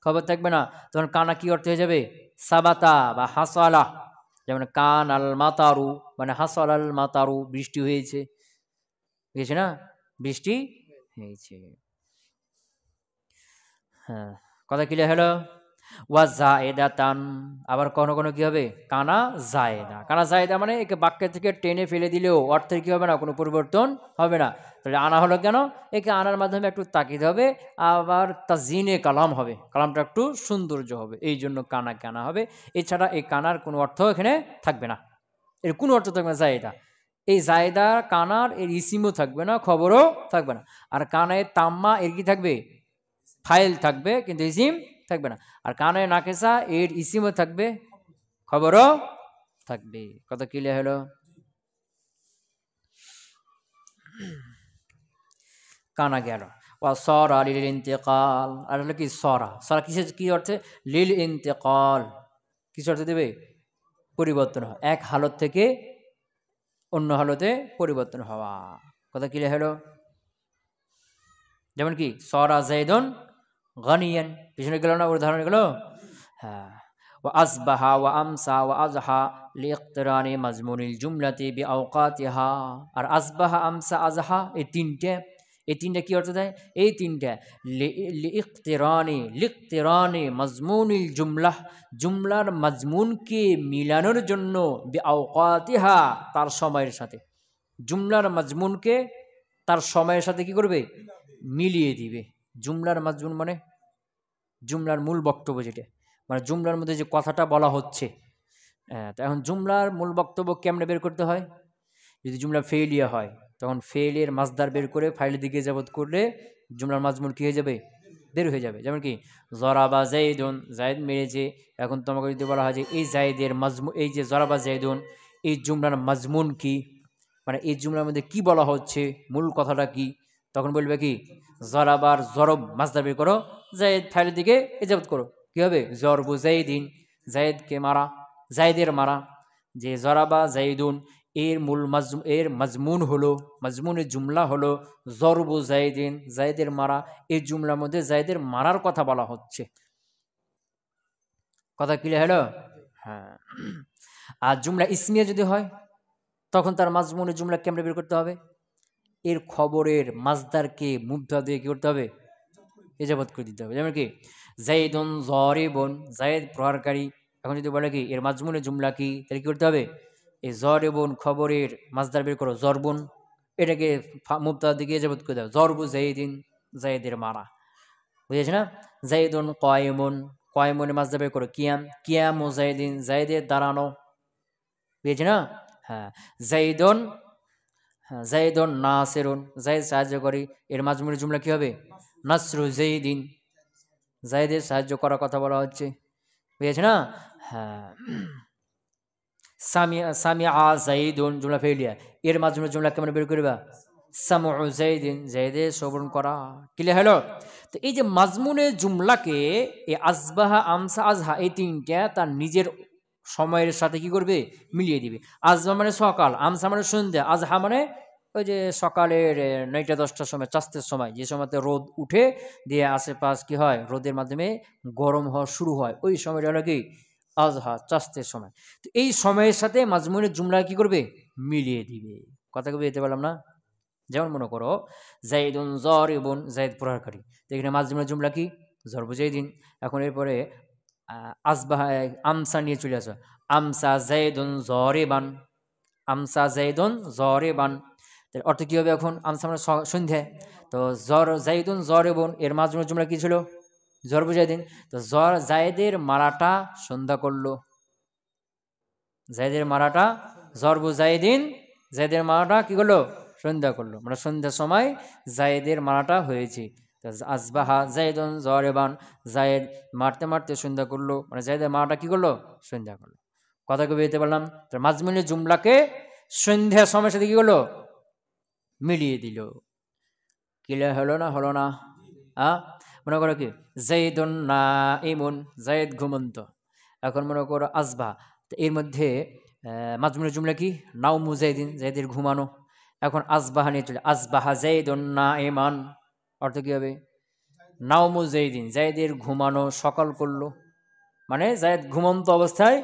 খবর থাকবে না। তখন কানা কি অর্থ হয়ে যাবে, সাবাতা বা হাসালা। যেমন কান আল মাতারু মানে হাসাল আল মাতারু, বৃষ্টি হয়েছে, বুঝেছে না, বৃষ্টি হয়েছে। হ্যাঁ, কথা ক্লিয়ার হলো। ওয়া জায়েদাতান, আবার কোনো কোনো কি হবে, কানা জায়েদা। কানা জায়েদা মানে একে বাক্য থেকে টেনে ফেলে দিলেও অর্থের কি হবে না, কোনো পরিবর্তন হবে না। তাহলে আনা হলো কেন, একে আনার মাধ্যমে একটু তাকিদ হবে, আবার তাজিনে কালাম হবে, কালামটা একটু সৌন্দর্য হবে, এই জন্য কানাকে আনা হবে। এছাড়া এই কানার কোনো অর্থ এখানে থাকবে না, এর কোনো অর্থ থাকবে না জায়েদা। এই জায়েদা কানার এর ইসিমও থাকবে না, খবরও থাকবে না। আর কানায় তাম্মা এর কি থাকবে, ফাইল থাকবে, কিন্তু ইসিম থাকবে না। আর কানায় নাকেসা এর ইসিমও থাকবে, খবরও থাকবে। কত ক্লিয়ার হলো? কানা গেল। ও সরা লিল ইন্তেকাল, আর হলো কি সরা, সরা কিসের কি অর্থে, লিল ইন্তেকাল, কিসের অর্থে দেবে, পরিবর্তন হয়, এক হালত থেকে অন্য হালতে পরিবর্তন হওয়া। কথা ক্লিয়ার হলো? যেমন কি সরা জাইদুন গানিয়ান, পিছনে গেল না উদাহরণ গেল। হ্যাঁ, ওয়া আসবাহা ওয়া আমসা ওয়া আজহা লিইকতিরানি মাজমুনিল জুমলাতি বিআওকাতিহা। আর আসবাহা আমসা আজহা এই তিনটে কি অর্থ দেয়, এই তিনটা লিইকতিরানি মাজমুনিল জুমলাহ, জুমলার মাজমুনকে মিলানোর জন্য বিআওকাতিহা, তার সময়ের সাথে, জুমলার মাজমুনকে তার সময়ের সাথে কি করবে, মিলিয়ে দিবে। জুমলার মাজমুন মানে জুমলার মূল বক্তব্য, যেটা মানে জুমলার মধ্যে যে কথাটা বলা হচ্ছে। তো এখন জুমলার মূল বক্তব্য কেমনে বের করতে হয়, যদি জুমলা ফেইলিয়া হয় তখন ফেইলের মাজদার বের করে ফাইলের দিকে যাবত করলে জুমলার মাজমুন কি হয়ে যাবে, বের হয়ে যাবে। যেমন কি জরাবা জাইদুন, জাইদ মেরেছে, এখন তোমাকে যদি বলা হয় যে এই জাইদের মাজমুন, এই যে জরাবা জাইদুন, এই জুমলার মাজমুন কি, মানে এই জুমলার মধ্যে কি বলা হচ্ছে, মূল কথাটা কি, তখন বলবে কি জরাবার জরব, মাজদার বের করো, জায়েদ ফাইলের দিকে ইজাবত করো, কি হবে, জরবু জাইদিন, জায়েদকে মারা, জায়েদের মারা। যে জরাবা জাইদুন এর মূল এর মাজমুন হলো, মাজমুনের জুমলা হলো জরবু জাইদিন, জায়েদের মারা। এই জুমলার মধ্যে জায়েদের মারার কথা বলা হচ্ছে। কথা ক্লিয়ার হলো? হ্যাঁ। আর জুমলা ইসমিয়া যদি হয় তখন তার মাজমুনের জুমলা কেমনে বের করতে হবে, এর খবরের মাজদারকে মুবতা দিয়ে কি করতে হবে, ইজাবত করে দিতে হবে। যেমন কি জাইদুন জরিবুন, জায়েদ প্রহারকারী। এখন যদি বলে কি এর মাজমুনের জুমলা কি, তাহলে কি করতে হবে, এই জরিবুন খবরের মাজদার বের করো জরবুন, এটাকে মুবতা দিকে ইজাবত করে দেবে, জরবু জাইদিন, জায়েদের মারা। বুঝেছ না? জাইদুন কয়মুন, কয়মুনের মাজদার বের করো কিয়াম, কিয়ামু জাইদিন, জায়েদের দাঁড়ানো। বুঝেছ না? হ্যাঁ, জাইদুন, হ্যাঁ জাইদুন নাসিরুন, জাইদ সাহায্য করি, এর মাজমুনের জুমলা কি হবে, নাসরু জাইদিন, জাইদের সাহায্য করার কথা বলা হচ্ছে। বুঝেছ না? হ্যাঁ। সামিআ জাইদুন জুমলা ফেলিয়া, এর মাজমুনের জুমলা কেমন বের করবা, সামউ জাইদিন, জাইদের শ্রবণ করা। ক্লিয়ার হলো? তো এই যে মাজমুনের জুমলাকে এই আসবাহা আমসা আজহা এই তিনটা তার নিজের সময়ের সাথে কি করবে, মিলিয়ে দিবে। আজবা মানে সকাল, আমসা মানে সন্ধ্যা, আজহা মানে ওই যে সকালের 9টা 10টার সময়, চাস্তের সময়, যে সময়তে রোদ উঠে দিয়ে আশেপাশ কি হয়, রোদের মাধ্যমে গরম হওয়া শুরু হয়, ওই সময়টা হলো কি আজহা, চাস্তের সময়। তো এই সময়ের সাথে মাজমুনের জুমলা কি করবে, মিলিয়ে দিবে। কথা কবি যেতে পারলাম না? যেমন মনে করো জাইদুন জরিবুন, জাইদ প্রহারকারী, তো এখানে মাজমুনের জুমলা কি, জরবু জাইদিন। এখন এরপরে আসবাহ আমসা নিয়ে চলে আসো, আমসা জাইদুন জরিবান, আমসা জাইদুন জরিবান, অর্থ কি হবে, এখন আমসা মানে সন্ধ্যা, তো জাইদুন জরিবুন এর মাজমুনের জুমলা কি ছিল, জরবু জাইদিন। তো জায়েদের মারাটা সন্ধ্যা করলো, জায়েদের মারাটা জরবু জাইদিন, জায়েদের মারাটা কি করলো, সন্ধ্যা করলো, মানে সন্ধ্যার সময় জায়েদের মারাটা হয়েছে। আসবাহা জাইদুন জরিবান, জায়েদ মারতে মারতে সন্ধ্যা করলো, মানে জায়েদের মারাটা কি করলো, সন্ধ্যা করলো। কথা কবি দিতে পারলাম? তো মাজমুনের জুমলাকে সন্ধ্যার সময়ের সাথে কি করলো, মিলিয়ে দিল। ক্লিয়ার হলো না, হলো না? মনে করো কি জাইদুন নাইমুন, জায়েদ ঘুমন্ত। এখন মনে করো আসবা তো এর মধ্যে মাজমুনের জুমলা কি? নাউমু জাইদিন, জাইদের ঘুমানো। এখন আসবাহা নিয়ে চলে, আসবাহা জাইদুন নাইমান, অর্থ কী হবে? নাউমু জাইদিন, জাইদের ঘুমানো সকাল করলো, মানে জায়েদ ঘুমন্ত অবস্থায়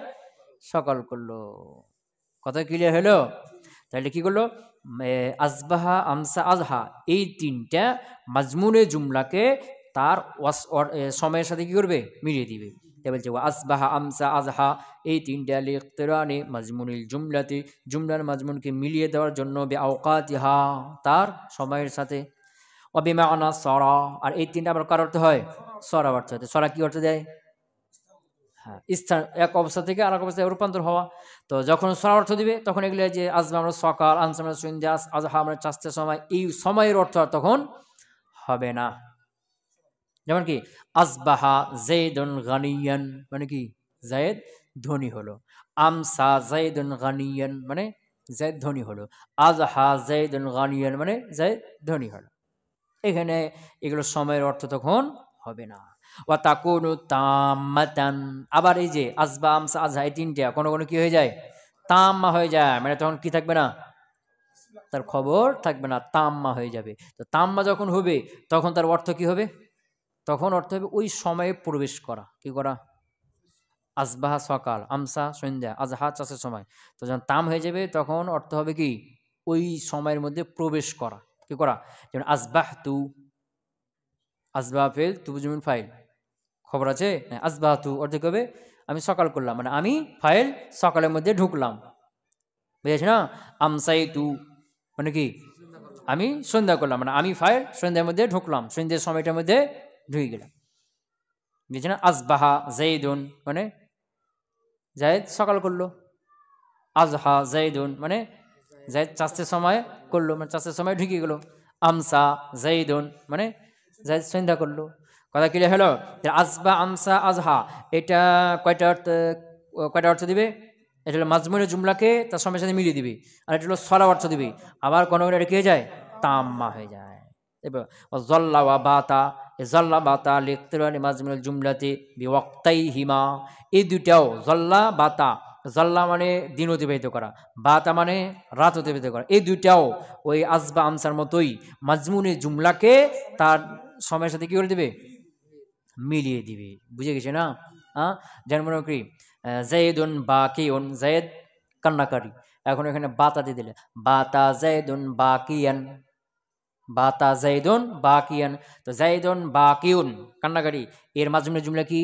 সকাল করলো। কথা ক্লিয়ার হলো? তাহলে কি করলো? আসবাহা, আমসা, আজহা, এই তিনটা মাজমুনে জুমলাকে তার সময়ের সাথে কি করবে? মিলিয়ে দিবে। তাই বলছে আসবাহা, আমসা, আজহা, এই তিনটা লিখতিরানি মাজমুনিল জুমলাতে, জুমলার মাজমুনকে মিলিয়ে দেওয়ার জন্য, বিআওকাতিহা, তার সময়ের সাথে, অবিমানা সরা, আর এই তিনটা আবার কার অর্থ হয়? সরা অর্থ হয়। সরা কি অর্থ দেয়? হ্যাঁ, স্থান, এক অবস্থা থেকে আর এক অবস্থায় রূপান্তর হওয়া। তো যখন সরা অর্থ দিবে তখন এগুলো যে আজবা আমরা সকাল, আনসা আমরা সন্ধ্যা, আজহা আমরা চাষতে সময়, এই সময়ের অর্থ আর তখন হবে না। যেমন কি আসবাহা জাইদুন গানিয়ান, মানে কি? জায়েদ ধনী হলো। আমসা জাইদুন গানিয়ান, মানে জায়েদ ধনী হলো। আজহা জাইদুন গানিয়ান, মানে জায়েদ ধনী হলো। এখানে এগুলো সময়ের অর্থ তখন হবে না। ওয়া তাকুনু তাম্মাতান, আবার এই যে আসবা, আমসা, আজহা, এই তিনটা কোনো কোনো কি হয়ে যায়? তাম্মা হয়ে যায়, মানে তখন কি থাকবে না? তার খবর থাকবে না, তাম্মা হয়ে যাবে। তো তাম্মা যখন হবে তখন তার অর্থ কি হবে? তখন অর্থ হবে ওই সময়ে প্রবেশ করা। কি করা? আসবাহা সকাল, আমসা সন্ধ্যা, আজহা চাষের সময়। তো যখন তাম হয়ে যাবে তখন অর্থ হবে কি? ওই সময়ের মধ্যে প্রবেশ করা। কি করা? যেমন আসবাহ তু, আসবাহ ফেল, তু বুঝুন ফাইল, খবর আছে? আসবাহ তু অর্থ কবে? আমি সকাল করলাম, মানে আমি ফাইল সকালের মধ্যে ঢুকলাম, বুঝেছি না? আমসাই তু মানে কি? আমি সন্ধ্যা করলাম, মানে আমি ফাইল সন্ধ্যার মধ্যে ঢুকলাম, সন্ধ্যের সময়টার মধ্যে ঢুকে গেলাম, বুঝেছি না? আসবাহা জাইদুন, মানে জায়েদ সকাল করলো। আজহা জাইদুন, মানে জায়েদ চাষের সময় করলো, মানে চাষের সময় ঢুকে গেল। আমসা জাইদুন, মানে জায়েদ সন্ধ্যা করলো। কথা ক্লিয়ার হলো? আসবা, আমসা, আজহা, এটা কয়টা অর্থ দিবে? এটা হলো মাজমুনের জুমলাকে তার সময়ের সাথে মিলিয়ে দিবে, আর এটা হলো সরা অর্থ দিবে। আবার কোনো এটা কি হয়ে যায়? তাম্মা হয়ে যায়। এবার জল্লা ওয়া বাতা, জল্লা বাতা লিখতিরানি মাজমুনুল জুমলাতে বিওয়াক্তাইহিমা, এই দুইটাও জল্লা বাতা, জল্লা মানে দিন অতিবাহিত করা, বাতা মানে রাত অতিবাহিত করা, এই দুইটাও ওই আসবা আমসার মতোই মাজমুনে জুমলাকে তার সময়ের সাথে কি করে দিবে? মিলিয়ে দিবে। বুঝে গেছে না? হ্যাঁ, যেমন মনে করি জাইদুন বাকিউন, জায়েদ কান্নাকারী। এখন এখানে বাতা দিয়ে দিলে, বাতা জাইদুন বাকিয়ান, বাতা জাইদুন বাকিয়ান। তো জাইদুন বাকিউন কান্নাকারী, এর মাজমুনে জুমলা কি?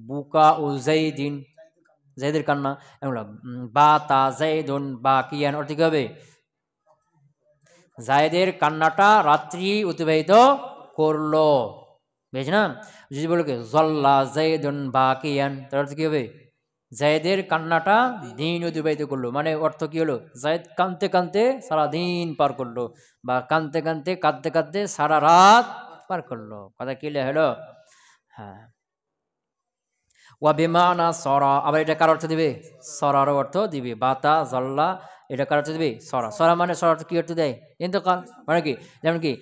বুকা ও জাইদিন, জাইদের কান্না। বাতা জাইদুন বাকিয়ান অর্থ কি হবে? জায়েদের কান্নাটা রাত্রি অতিবাহিত করলো, বুঝেছ না? যদি বলো কি জল্লা জাইদুন বাকিয়ান, তার অর্থ কি হবে? জায়েদের কান্নাটা দিন অতিবাহিত করলো, মানে অর্থ কি হলো? জায়েদ কাঁদতে কাঁদতে সারা দিন পার করলো, বা কাঁদতে কাঁদতে কাঁদতে কাঁদতে সারা রাত পার করলো। কথা ক্লিয়ার হলো? হ্যাঁ। ওয়া বিমানা সরা, আবার এটা কার অর্থ দিবে? সরারও অর্থ দিবে। বাতা জল্লা, এটা কার অর্থ দিবে? সরা। সরা মানে সরা অর্থ কি অর্থ দেয়? ইন্তকাল, মানে কি? যেমন কি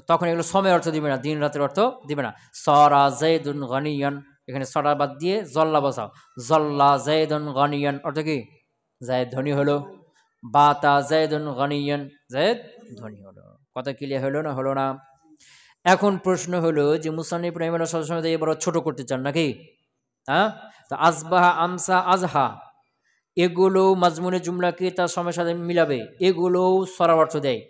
তখন এগুলো সময়ের অর্থ দিবে না, দিন রাতের অর্থ দিবে না। সরা জাইদুন গানিয়ান, এখানে সরা বাদ দিয়ে জল্লা বসাও। জল্লা জাইদুন গানিয়ান অর্থ কি? জায়েদ ধনী হলো। বাতা জাইদুন গানিয়ান, জায়েদ ধনী হলো। কথা ক্লিয়ার হলো না? হলো না? এখন প্রশ্ন হলো যে মুসান্নিফ রাহিমাহুল্লাহ সবসময় এবার ছোট করতে চান নাকি? হ্যাঁ, তো আসবাহা, আমসা, আজহা, এগুলো মাজমুনে জুমলাকে তার সময়ের সাথে মিলাবে, এগুলো সরার অর্থ দেয়।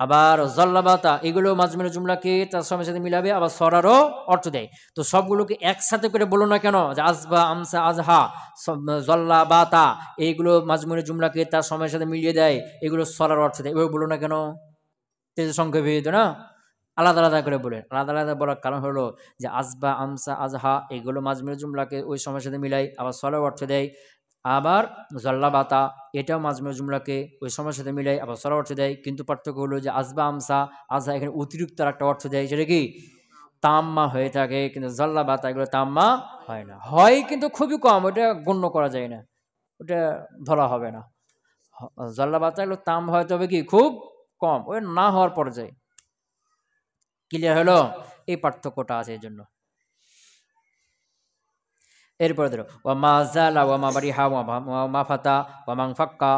আবার জল্লাবাতা, এগুলো মাজমুনে জুমলাকে তার সময়ের সাথে মিলাবে, আবার সরারও অর্থ দেয়। তো সবগুলোকে একসাথে করে বলো না কেন যে আসবা, আমসা, আজহা, জল্লাবাতা, এইগুলো মাজমুনে জুমলাকে তার সময়ের সাথে মিলিয়ে দেয়, এগুলো সরার অর্থ দেয়, এগুলো বলো না কেন? সংক্ষেপে না, আলাদা আলাদা করে বলেন। আলাদা আলাদা বলার কারণ হলো যে আসবা, আমসা, আজহা, এগুলো মাজমুনের জুমলাকে ওই সময়ের সাথে মিলাই, আবার সলার অর্থ দেয়। আবার জল্লাবাতা, এটাও মাজমুনের জুমলাকে ওই সময়ের সাথে মিলাই, আবার সলার অর্থ দেয়। কিন্তু পার্থক্য হলো যে আসবা, আমসা, আজহা এখানে অতিরিক্ত একটা অর্থ দেয়, সেটা কি? তাম্মা হয়ে থাকে। কিন্তু জল্লাবাতা এগুলো তাম্মা হয় না, হয় কিন্তু খুবই কম, ওটা গণ্য করা যায় না, ওটা ধরা হবে না। জল্লাবাতা এগুলো তাম হয়, তবে কি খুব কম, ওই না হওয়ার পর্যায়ে। ক্লিয়ার হলো? এই পার্থক্যটা আছে এই জন্য। এরপরে ধরো ওয়া মা জালা ওয়া মা বারিহা ওয়া মা ফাতা ওয়া মান ফাক্কা,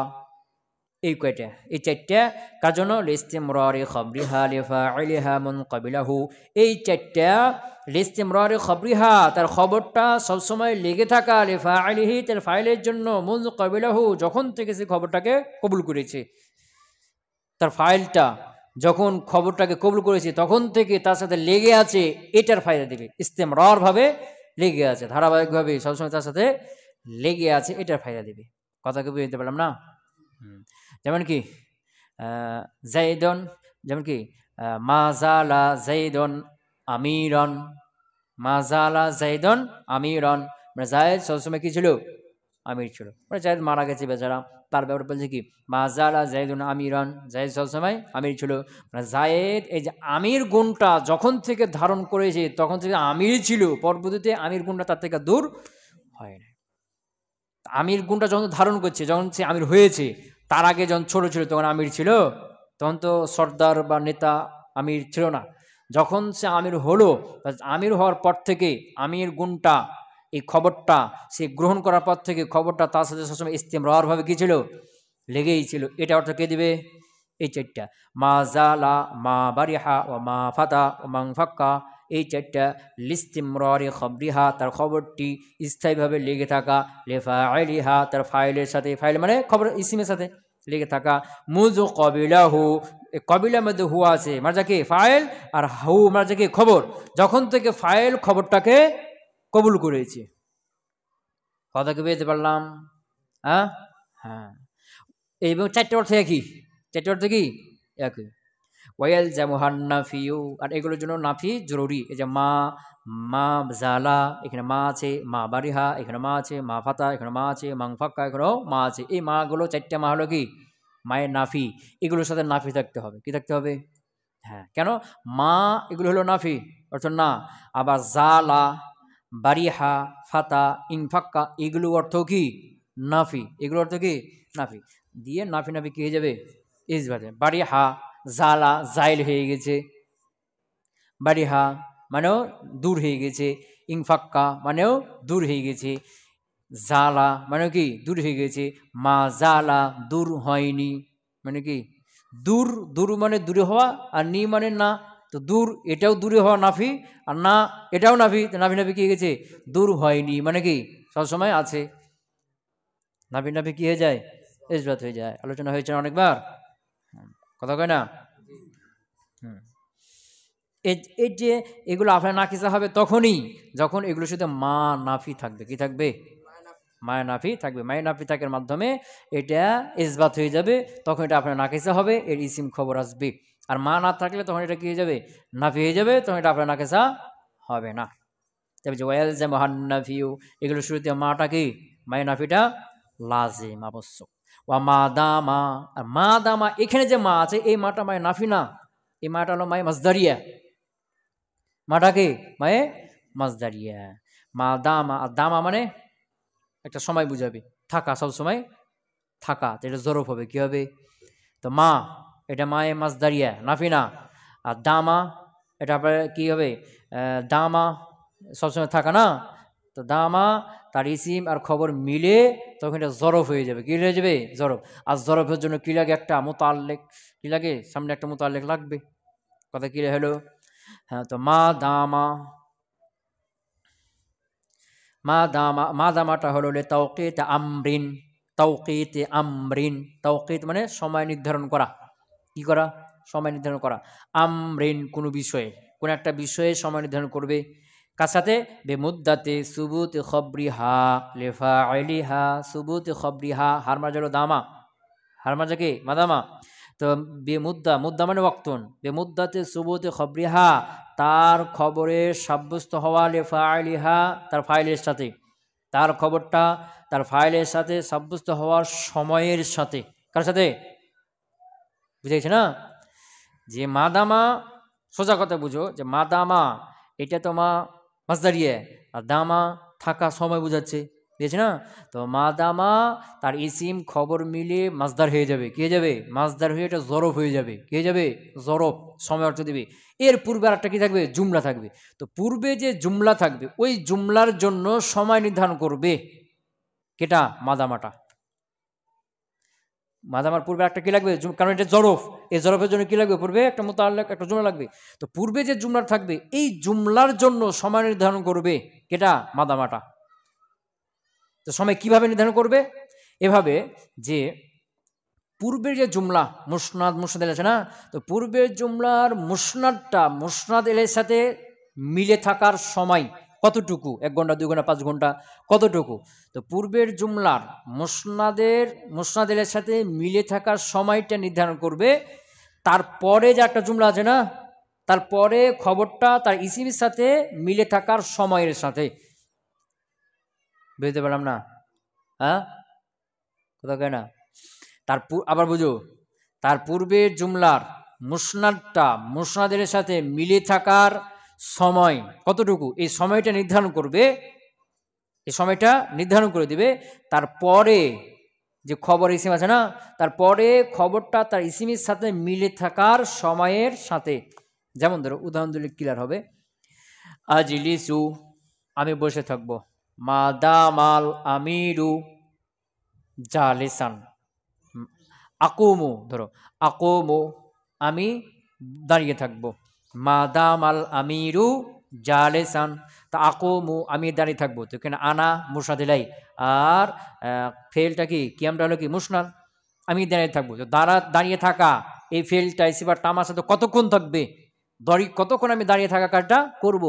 এই কয়টা, এই চারটা কার জন্য? লিস্তিমরারি খবরিহা লিফাইলিহা মুনকাবিলাহু, এই চারটা লিস্তিমরারি খবরিহা তার খবরটা সবসময় লেগে থাকা, লিফাইলিহি তার ফাইলের জন্য, মুনকাবিলাহু যখন থেকে সে খবরটাকে কবুল করেছে, তার ফাইলটা যখন খবরটাকে কবুল করেছে তখন থেকে তার সাথে লেগে আছে, এটার ফায়দা দেবে। ইস্তেমরার ভাবে লেগে আছে, ধারাবাহিকভাবে সবসময় তার সাথে লেগে আছে, এটার ফায়দা দেবে। কথা কি বুঝতে পারলাম না? যেমন কি জাইদন, যেমন কি মাজালা জাইদন আমিরন, মাজালা জাইদন আমিরন, মানে জায়েদ সবসময় কি ছিল? আমির ছিল। মানে জায়েদ মারা গেছে বেচারা, তার ব্যাপারে বলছে কি মাজালা জাইদুন আমিরন, জায়েদ সবসময় আমির ছিল। মানে জায়েদ এই যে আমির গুণটা যখন থেকে ধারণ করেছে তখন থেকে আমির ছিল, পরবর্তীতে আমির গুণটা তার থেকে দূর হয় না। আমির গুণটা যখন ধারণ করছে, যখন সে আমির হয়েছে, তার আগে যখন ছোট ছিল তখন আমির ছিল, তখন তো সর্দার বা নেতা আমির ছিল না। যখন সে আমির হলো, আমির হওয়ার পর থেকে আমির গুণটা, এই খবরটা সে গ্রহণ করার পর থেকে খবরটা তার সাথে সবসময় ইস্তেমরারভাবে কী ছিল? লেগেই ছিল। এটা অর্থ কে দিবে? এই চারটা, মা জালা, মা বারিহা ও মা ফাতা ও মাং ফাক্কা, এই চারটা লিস্তিমরারি খবরিহা তার খবরটি স্থায়ীভাবে লেগে থাকা, লিফাইলিহা তার ফাইলের সাথে, ফাইল মানে খবর ইসিমের সাথে লেগে থাকা, মুজু কবিলাহু কবিলার মধ্যে হু আছে মার্জাকে ফাইল, আর হু মার্জাকে খবর, যখন থেকে ফাইল খবরটাকে কবুল করেছে। কথা কি বুঝতে পারলাম? হ্যাঁ হ্যাঁ, এবং চারটে অর্থ একই, চারটে অর্থ কি একই। ওয়াইল জামুহান নাফিউ, আর এগুলোর জন্য নাফি জরুরি। এই যে মা, মা জালা এখানে মা আছে, মা বারিহা এখানে মা আছে, মা ফাতা এখানে মা আছে, মাং ফাক্কা এখানেও মা আছে। এই মাগুলো চারটা মা হলো কি মায়ের নাফি, এগুলোর সাথে নাফি থাকতে হবে। কি থাকতে হবে? হ্যাঁ, কেন? মা এগুলো হলো নাফি, অর্থ না। আবার জালা, বারিহা, ফাতা, ইনফাক্কা এগুলো অর্থ কি নাফি, এগুলো অর্থ কি নাফি। দিয়ে নাফি নাফি কি হয়ে যাবে? ইসবাতে। বারিহা জালা জাইল হয়ে গেছে, বারিহা মানেও দূর হয়ে গেছে, ইনফাক্কা মানেও দূর হয়ে গেছে, জালা মানে কি দূর হয়ে গেছে, মা জালা দূর হয়নি, মানে কি দূর, দূর মানে দূরে হওয়া, আর নি মানে না, তো দূর এটাও দূরে হওয়া নাফি, আর না এটাও নাফি, নাফি নাফি কি গেছে? দূর হয়নি, মানে কি সবসময় আছে। নাফি নাফি কি হয়ে যায়? ইসবাত হয়ে যায়। আলোচনা হয়েছে অনেকবার, কথা কয় না? এই যে এগুলো আপনার নাকিসা হবে তখনই যখন এগুলোর সাথে মা নাফি থাকবে। কি থাকবে? মায়া নাফি থাকবে। মায়া নাফি থাকার মাধ্যমে এটা ইসবাত হয়ে যাবে, তখন এটা আপনার নাকিসা হবে, এর ইসিম খবর আসবে। আর মা না থাকলে তখন এটা কি হয়ে যাবে? নাফি হয়ে যাবে, তখন এটা আপনার নাকিসা হবে না। তবে যে ওয়াল যে মহান্নাফিউ, এগুলো শুরুতে মাটা কি মায়া নাফিটা লাজিম আবশ্যক। ওয়া মা দামা, আর মা দামা এখানে যে মা আছে এই মাটা মায়া নাফি না, এই মাটা হলো মায়ে মাজদারিয়া। মাটাকে মায়ে মাজদারিয়া। মা দামা, আর দামা মানে একটা সময় বুঝাবে, থাকা, সব সময় থাকা, এটা জরফ হবে। কি হবে? তো মা এটা মায়ে মাজদারিয়া, নাফি না। আর দামা এটা আপনার কি হবে? দামা সবসময় থাকা না, তো দামা তার ইসিম আর খবর মিলে তখন এটা জরফ হয়ে যাবে। কি হয়ে যাবে? জরফ। আর জরফের জন্য কি লাগে? একটা মুতাল্লিক, কি লাগে? সামনে একটা মুতাল্লিক লাগবে। কথা কি হলো? হ্যাঁ, তো মা দামা, মা দামা, মা দামাটা হলো তাওকিত আমরিন, তাওকিত আমরিন, তাওকিত মানে সময় নির্ধারণ করা। কি করা? সময় নির্ধারণ করা। আমরিন কোনো বিষয়ে, কোন একটা বিষয়ে সময় নির্ধারণ করবে, কার সাথে? বেমুদ্দাতে সুবুত খবরিহা লিফাইলিহা, সুবুত খবরিহা, হার মাঝে হলো দামা, হার মাঝে কি মাদামা। তো বেমুদ্দা, মুদ্দা মানে ওয়াক্তুন, বেমুদ্দাতে সুবুত খবরিহা তার খবরের সাব্যস্ত হওয়া, লিফাইলিহা তার ফাইলের সাথে, তার খবরটা তার ফাইলের সাথে সাব্যস্ত হওয়ার সময়ের সাথে। কার সাথে? বুঝেছে না? যে মাদামা, সোজা কথা বুঝো, যে মাদামা এটা তো মা মাজদারিয়া, আর দামা থাকা, সময় বুঝাচ্ছে। বুঝেছি না? তো মাদামা তার ইসিম খবর মিলে মাসদার হয়ে যাবে, কি হয়ে যাবে? মাসদার হয়ে এটা জরফ হয়ে যাবে, কি হয়ে যাবে? জরফ, সময় অর্থ দিবে। এর পূর্বে আরেকটা কি থাকবে? জুমলা থাকবে। তো পূর্বে যে জুমলা থাকবে ওই জুমলার জন্য সময় নির্ধারণ করবে কেটা? মাদামাটা। মাদামার পূর্বে একটা কি লাগবে? কারণ এটা জরফ, এই জরফের জন্য কি লাগবে? পূর্বে একটা মুতাআল্লিক, একটা জুমলা লাগবে। তো পূর্বে যে জুমলা থাকবে এই জুমলার জন্য সময় নির্ধারণ করবে কেটা? মাদামাটা। তো সময় কিভাবে নির্ধারণ করবে? এভাবে যে পূর্বের যে জুমলা মুসনাদ মুসনাদ এল আছে না, তো পূর্বের জুমলার মুসনাদটা মুসনাদ এলের সাথে মিলে থাকার সময় কতটুকু? 1 ঘন্টা, 2 ঘন্টা, 5 ঘন্টা, কতটুকু? তো পূর্বের জুমলার মুসনাদ এলের সাথে মিলে থাকার সময়টা নির্ধারণ করবে। তারপরে যে একটা জুমলা আছে না, তারপরে খবরটা তার ইসিমের সাথে মিলে থাকার সময়ের সাথে। বুঝতে পারলাম না? হ্যাঁ, কোথাও কেনা? তার আবার বুঝো, তার পূর্বের জুমলার মুসনাদের সাথে মিলে থাকার সময় কতটুকু, এই সময়টা নির্ধারণ করবে, এই সময়টা নির্ধারণ করে দিবে। তারপরে যে খবর ইসিম আছে না, তারপরে খবরটা তার ইসিমের সাথে মিলে থাকার সময়ের সাথে। যেমন ধরো উদাহরণ দিলে ক্লিয়ার হবে। আজলিসু, আমি বসে থাকবো। মাদামাল আমিরু জালিসান। আকুমু, ধরো আকুমু, আমি দাঁড়িয়ে থাকবো। মাদামাল আমিরু জালেসান, তা আকুমু, আমি দাঁড়িয়ে থাকবো। তো এখানে আনা মুসাদিলাই, আর ফেলটা কি কিয়ামটা হলো কি মুসনাদ, আমি দাঁড়িয়ে থাকবো। তো দাঁড়িয়ে থাকা এই ফেলটা এসিবার আমার সাথে কতক্ষণ থাকবে? কতক্ষণ আমি দাঁড়িয়ে থাকা কাজটা করব,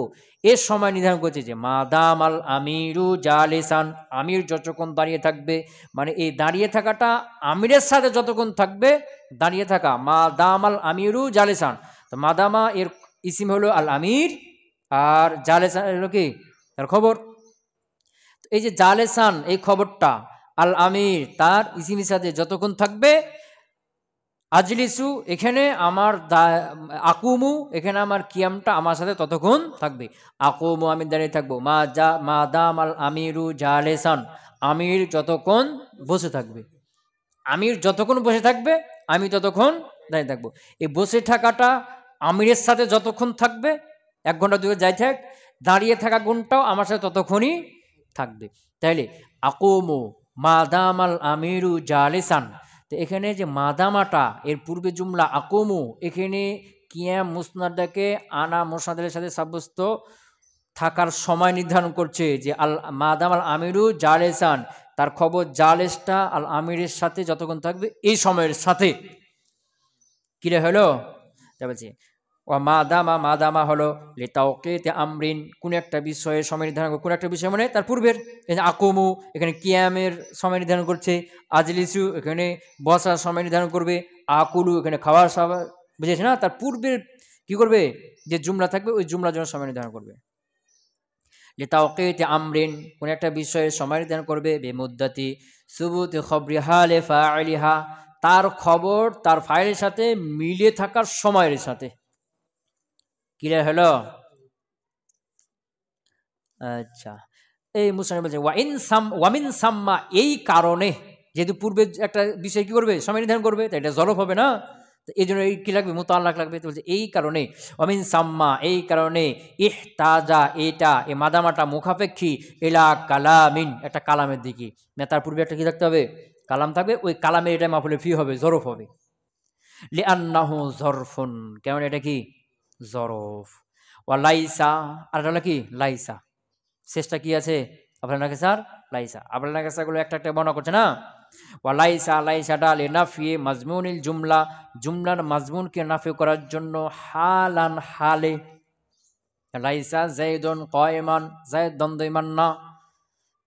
এর সময় নির্ধারণ করছে যে মাদাম আল আমিরু জালেসান, আমির যতক্ষণ দাঁড়িয়ে থাকবে, মানে এই দাঁড়িয়ে থাকাটা আমিরের সাথে যতক্ষণ থাকবে দাঁড়িয়ে থাকা। মাদাম আল আমিরু জালেসান, তো মাদামা এর ইসিম হলো আল আমির, আর জালেসান হলো কি তার খবর। এই যে জালেসান এই খবরটা আল আমির তার ইসিমের সাথে যতক্ষণ থাকবে, আজলিসু এখানে আমার আকুমু, এখানে আমার কিয়ামটা আমার সাথে ততক্ষণ থাকবে। আকুমু, আমি দাঁড়িয়ে থাকবো। মাদাম আল আমিরু জালেসান, আমির যতক্ষণ বসে থাকবে, আমির যতক্ষণ বসে থাকবে আমি ততক্ষণ দাঁড়িয়ে থাকবো। এই বসে থাকাটা আমিরের সাথে যতক্ষণ থাকবে, 1 ঘন্টা 2 ঘন্টা যাই থাক, দাঁড়িয়ে থাকা গুণটাও আমার সাথে ততক্ষণই থাকবে। তাইলে আকুমু মাদাম আল আমিরু জালেসান, তো এখানে যে মাদামাটা এর পূর্বে জুমলা আকুমু, এখানে কিয়াম মুসনাদাকে আনা মুসনাদের সাথে সাব্যস্ত থাকার সময় নির্ধারণ করছে যে আল মাদাম আল আমিরু জালেসান, তার খবর জালেসটা আল আমিরের সাথে যতক্ষণ থাকবে এই সময়ের সাথে। কিরে হলো? বলছি ও মাদামা হলো লিতাওকিতে আমরিন, কোন একটা বিষয়ে সময় নির্ধারণ, কোন একটা বিষয় মানে তার পূর্বের। আকুমু এখানে কিয়ামের সময় নির্ধারণ করছে, আজলিসু এখানে বসার সময় নির্ধারণ করবে, আকুলু এখানে খাওয়ার সময়, বুঝেছে না? তার পূর্বের কি করবে, যে জুমলা থাকবে ওই জুমলার জন্য সময় নির্ধারণ করবে। লিতাওকিতে আমরিন, কোন একটা বিষয়ে সময় নির্ধারণ করবে, বেমুদ্দাতি সুবুত খবরিহা লে ফাইলিহা, তার খবর তার ফাইলের সাথে মিলে থাকার সময়ের সাথে। ক্লিয়ার হলো? আচ্ছা, এই মুসানি বলছে ওয়ামিন সাম্মা, এই কারণে, যেহেতু পূর্বে একটা বিষয় কি করবে, সময় নির্ধারণ করবে, তাই এটা জরফ হবে না, তো এই জন্য এই কি লাগবে, মুতাআল্লাক লাগবে। তো বলছে এই কারণে, ওয়ামিন সাম্মা এই কারণে, ইহতাজা এটা এই মাদামাটা মুখাপেক্ষী, এলা কালামিন একটা কালামের দিকে, না তার পূর্বে একটা কি থাকতে হবে, কালাম থাকবে, ওই কালামের এটা মাফুলে ফি হবে, জরফ হবে। লিআন্নাহু জরফুন, কেমন এটা কি জরফ। ওয়া লাইসা, আর এটা হলো কি লাইসা, শেষটা কি আছে আপনার নাকি স্যার, লাইসা। আপনার নাকি স্যারগুলো একটা একটা বর্ণনা করছে না। ওয়া লাইসা, লাইসাটা লিনাফি মাজমুনিল জুমলা, জুমলার মাজমুনকে নাফি করার জন্য, হালান হালে, লাইসা জাইদুন কায়মান, জাইদ দ্বন্দ্বমান না,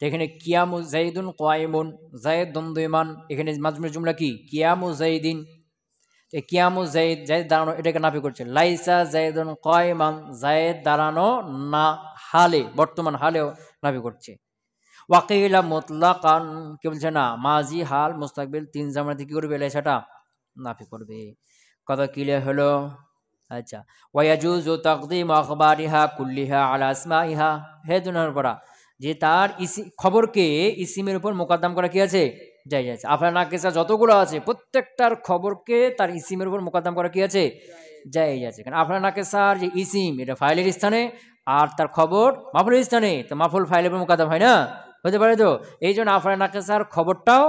এখানে কিয়ামু জাইদুন কায়মুন, জাইদ দ্বন্দ্বমান, এখানে মাজমুনের জুমলা কি কিয়ামু জাইদিন, কিয়ামু জাইদ, জাইদ দাঁড়ানো, এটাকে নাফি করছে। লাইসা জাইদুন কায়মান, জাইদ দাঁড়ানো না, হালে বর্তমান হালেও নাফি করছে। ওয়াকিলা মুতলাকান, কি বলছে না, মাজি হাল মুস্তাকবিল 3 জামানাতে কি করবে, লাইসাটা নাফি করবে। কথা ক্লিয়ার হলো? আচ্ছা, ওয়ায়াজুজু তাকদিম আখবারিহা কুল্লিহা আলা আসমাইহা, হে দুনার পড়া, যে তার খবরকে ইসিমের উপর মোকদ্দম করা কি আছে, জায়েজ আছে। আফআল নাকিসা যতগুলো আছে প্রত্যেকটার খবরকে তার ইসিমের উপর মোকদ্দম করা কি আছে, জায়েজ আছে। কারণ আফআল নাকিসার যে ইসিম এটা ফাইলের স্থানে, আর তার খবর মাফুলের স্থানে, তো মাফুল ফাইলের উপর মোকদ্দম হয় না, হতে পারে। তো এই জন্য আফআল নাকিসার খবরটাও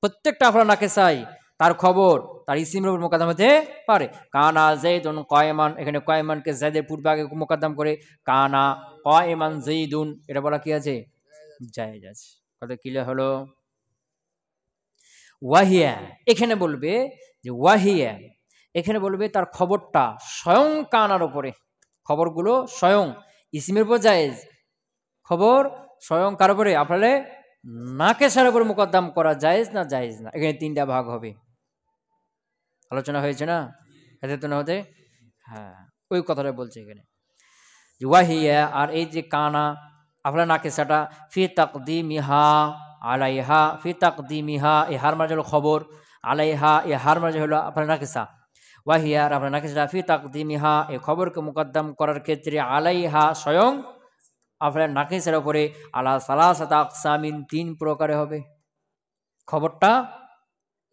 প্রত্যেকটা আফআল নাকিসাই তার খবর তার ইসিমের উপর মোকদ্দম হতে পারে। কানা যাইদুন কায়মান, এখানে কায়মানকে যায়দের পূর্বে আগে মোকদ্দম করে কানা কায়মান যাইদুন, এটা বলা কি আছে, জায়েজ আছে। কথা ক্লিয়ার হলো? ওয়াহিয়া, এখানে বলবে যে ওয়াহিয়া, এখানে বলবে তার খবরটা স্বয়ং কানার উপরে, খবরগুলো স্বয়ং ইসিমের উপর জায়েজ, খবর স্বয়ং কার উপরে, আপনারে নাকেসার উপর মোকদ্দম করা জায়েজ না জায়েজ না। এখানে তিনটা ভাগ হবে, আলোচনা হয়েছে না, এতে তো না হতে, হ্যাঁ ওই কথাটা বলছে এখানে যে ওয়াহিয়া। আর এই যে কানা আপনার নাকেসাটা ফি তাকদিমিহা আলাইহা, ফি তাকদিমিহা এ হার মাঝে হলো খবর, আলাইহা এ হার মাঝে হলো আপনার নাকেসা, ওয়াহিয়া আর আপনার নাকেসাটা ফি তাকদিমিহা এ খবরকে মোকদ্দম করার ক্ষেত্রে আলাইহা স্বয়ং আপনার নাকেসের উপরে আলা সালাসাতা আকসামিন তিন প্রকারে হবে। খবরটা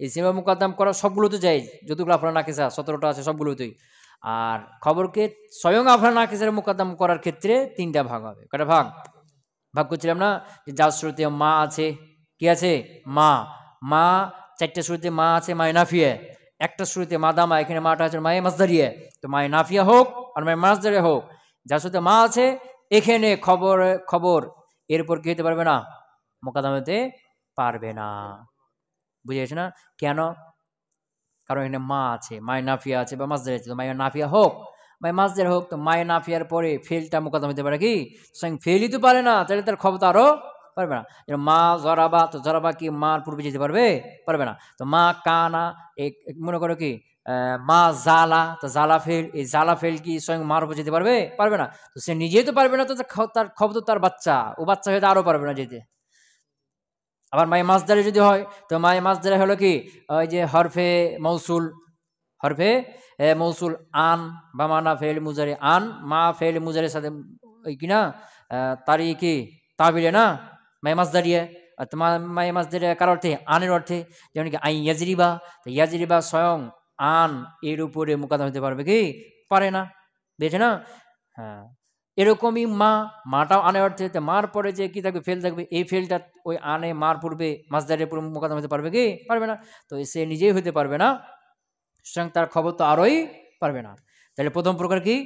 ইসিমে মুকদ্দম করা সবগুলো তো যাই, যতগুলো আপনার নাকিসা 17টা আছে সবগুলোতেই। আর খবরকে স্বয়ং আপনার নাকিসের মুকদ্দম করার ক্ষেত্রে তিনটা ভাগ হবে। কয়টা ভাগ? ভাগ করছিলাম না, যে যার শুরুতে মা আছে, কি আছে, মা, মা চারটা শুরুতে মা আছে মায়ে নাফিয়া, একটা শুরুতে মাদামা, এখানে মাটা আছে মায়ে মাসদারিয়া, তো মায়ে নাফিয়া হোক আর মায়ে মাসদারিয়া হোক, যার শুরুতে মা আছে এখানে খবর এরপর কি হতে পারবে না, মোকদ্দম হতে পারবে না। বুঝে গেছে না কেন? কারণ এখানে মা আছে, মায়ে নাফিয়া আছে বা মাসদার আছে, তো মায়ে নাফিয়া হোক মায়ে মাসদার হোক, তো মায়ে নাফিয়ার পরে ফেলটা মোকদ্দম হতে পারে কি, স্বয়ং ফেলই তো পারে না, তাহলে তার খবর তো আরো পারবে না। মা জরাবা, তো জরাবা কি মার পূর্বে যেতে পারবে, পারবে না। তো মা কানা, মনে করো কি মা জালা, তো জালা ফেল, এই জালা ফেল কি স্বয়ং মার উপর যেতে পারবে, পারবে না। তো সে নিজেই তো পারবে না, তো তার খবর তো তার বাচ্চা, ও বাচ্চা হয়তো আরো পারবে না যেতে। আবার মায়ে মাসদারে যদি হয়, তো মায়ে মাসদারে হলো কি ওই যে হরফে মৌসুল, হরফে মৌসুল আন বা মানা ফেল মুজারি আন, মা ফেল মুজারের সাথে ওই কিনা তারই কি তাবিলে না মায়ে মাসদারিয়ে, মায়ে মাসদারিয়া কার অর্থে, আনের অর্থে, যেমন কি আই ইয়াজরিবা, তো ইয়াজরিবা স্বয়ং আন এর উপরে মোকদ্দম হতে পারবে কি, পারে না। বুঝেছে না? হ্যাঁ এরকমই মাটাও আনে অর্থে, মার পরে যে কি থাকবে, ফেল থাকবে, এই ফেলটা ওই আনে মার পূর্বে মাসদারের পূর্বে মোকদ্দম হতে পারবে কি, পারবে না। তো সে নিজেই হতে পারবে না, সুতরাং তার খবর তো আরোই পারবে না। তাহলে প্রথম প্রকার কি,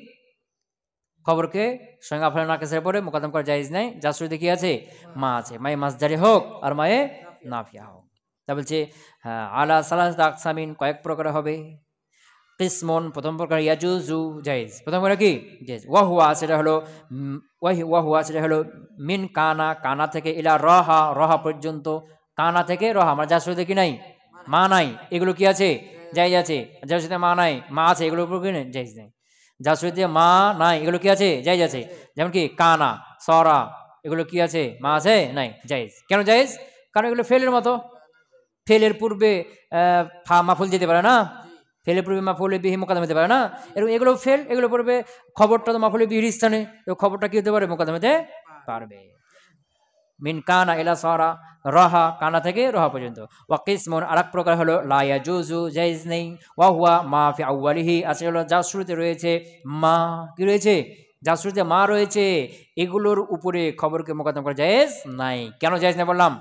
খবরকে স্বয়ং আপনার নাকেসের পরে মোকদ্দম করা জায়েজ নাই, যার শুরুতে কি আছে, মা আছে, মায়ে মাসদারে হোক আর মায়ে নাফিয়া হোক। তা বলছে হ্যাঁ আলা সালাসাত আকসামিন, কয়েক প্রকার হবে। কিসমন, প্রথম প্রকার ইয়াজুজু জায়েজ, প্রথম প্রকার কি জায়েজ। ওয়াহুয়া সেটা হলো ওয়াহুয়া সেটা হলো মিন কানা, কানা থেকে ইলা রহা, রহা পর্যন্ত, কানা থেকে রহা, মানে যার শুরুতে কি নাই, মা নাই, এগুলো কি আছে, জায়েজ আছে। যার সাথে মা নাই, মা আছে, এগুলোর উপর কি নেই, জায়েজ নেই। যার শুরুতে মা নাই, এগুলো কি আছে, জায়েজ আছে। যেমন কি কানা, সরা, এগুলো কি আছে, মা আছে, নাই, জায়েজ। কেন জায়েজ? কারণ এগুলো ফেলের মতো, ফেলের পূর্বে মাফুল যেতে পারে না, ফেলের পূর্বে মাফুলে বিহি মোকদ্দম হতে পারে না, এরকম এগুলো ফেল, এগুলো পূর্বে খবরটা তো মাফুলে বিহির স্থানে, তো খবরটা কি হতে পারে, মোকদ্দম হতে পারবে। মিন কানা ইলা সারা, রহা, কানা থেকে রহা পর্যন্ত। ওয়া কিসমুন, আরেক প্রকার হলো লা ইয়াজুজু, জায়েজ নেই। ওয়া হুয়া মা ফি আউয়ালিহি, আছে হলো যার শুরুতে রয়েছে মা, কি রয়েছে, যার শুরুতে মা রয়েছে, এগুলোর উপরে খবরকে মোকদ্দম করা জায়েজ নাই। কেন জায়েজ নাই বললাম?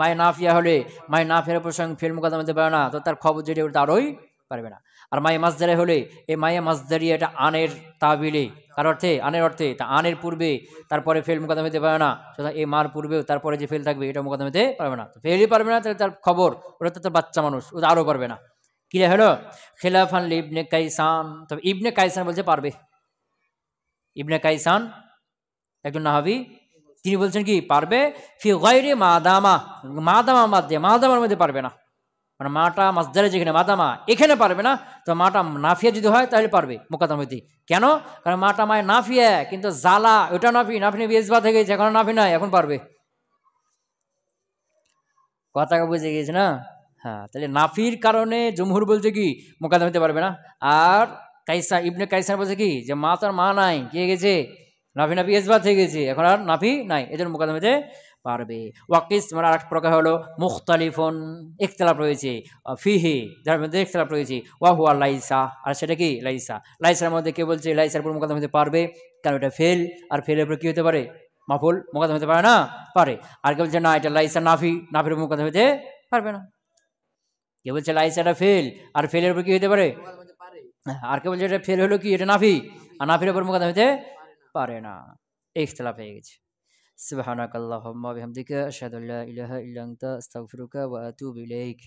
মায়ে নাফিয়া হলে মায়ে নাফিয়ার উপর সঙ্গে ফেল মোকদ্দম হতে পারে না, তো তার খবর যেটা ওটা আরোই পারবে না। আর মায়ে মাসদারে হলে এই মায়ে মাসদারি এটা আনের তাবিলে, কার অর্থে, আনের অর্থে, তা আনের পূর্বে তারপরে ফেল মোকদ্দম হতে পারে না, সুতরাং এই মার পূর্বে তারপরে যে ফেল থাকবে এটা মোকদ্দম হতে পারবে না। ফেলই পারবে না, তাহলে তার খবর ওটা তো তার বাচ্চা মানুষ, ওটা আরও পারবে না। ক্লিয়ার হলো? খিলাফান ইবনে কাইসান, তবে ইবনে কাইসান বলছে পারবে। ইবনে কাইসান একজন নাহাবি, তিনি বলছেন কি পারবে, ফি গায়রি মাদামা, মাদামা মধ্যে, মাদামার মধ্যে পারবে না, মানে মাটা মাসদারে যেখানে মাদামা এখানে পারবে না, তো মাটা নাফিয়া যদি হয় তাহলে পারবে মোকদ্দম হইতে। কেন? কারণ মাটা মায়ের নাফিয়া, কিন্তু জালা ওটা নাফি, নাফি বেজবা থেকে এখন নাফি নাই, এখন পারবে। কথা বুঝে গিয়েছে না? হ্যাঁ, তাহলে নাফির কারণে জমহুর বলছে কি মোকদ্দম হতে পারবে না। আর কাইসা ইবনে কাইসান বলছে কি যে মা তার মা নাই, কে গেছে, নাফি নাফি ইসবাত হয়ে গেছে, এখন আর নাফি নাই, এজন্য মুকাদ্দাম হতে পারবে। ওয়াকিস মানে আরেক প্রকার হলো মুখতালিফুন, ইখতিলাফ রয়েছে, ফিহি যার মধ্যে ইখতিলাফ রয়েছে, ওয়া হুয়া লাইসা, আর সেটা কি লাইসা। লাইসার মধ্যে কে বলছে লাইসার উপর মুকাদ্দাম হতে পারবে, কারণ এটা ফেল, আর ফেলের উপর কি হতে পারে, মাফুল মুকাদ্দাম হতে পারে না, পারে। আর কে বলছে না এটা লাইসা নাফি, নাফির উপর মুকাদ্দাম হতে পারবে না। কে বলছে লাইসাটা ফেল, আর ফেলের উপর কি হতে পারে, আর কে বলছে এটা ফেল হলো কি, এটা নাফি, আর নাফির উপর মুকাদ্দাম হতে পারে না। ইখতিলাফ হয়ে গেছে। সুবহানাকাল্লাহুম্মা ওয়া বিহামদিকা আশহাদু আল্লা ইলাহা ইল্লা আনতা আস্তাগফিরুকা ওয়া আতুবু ইলাইক।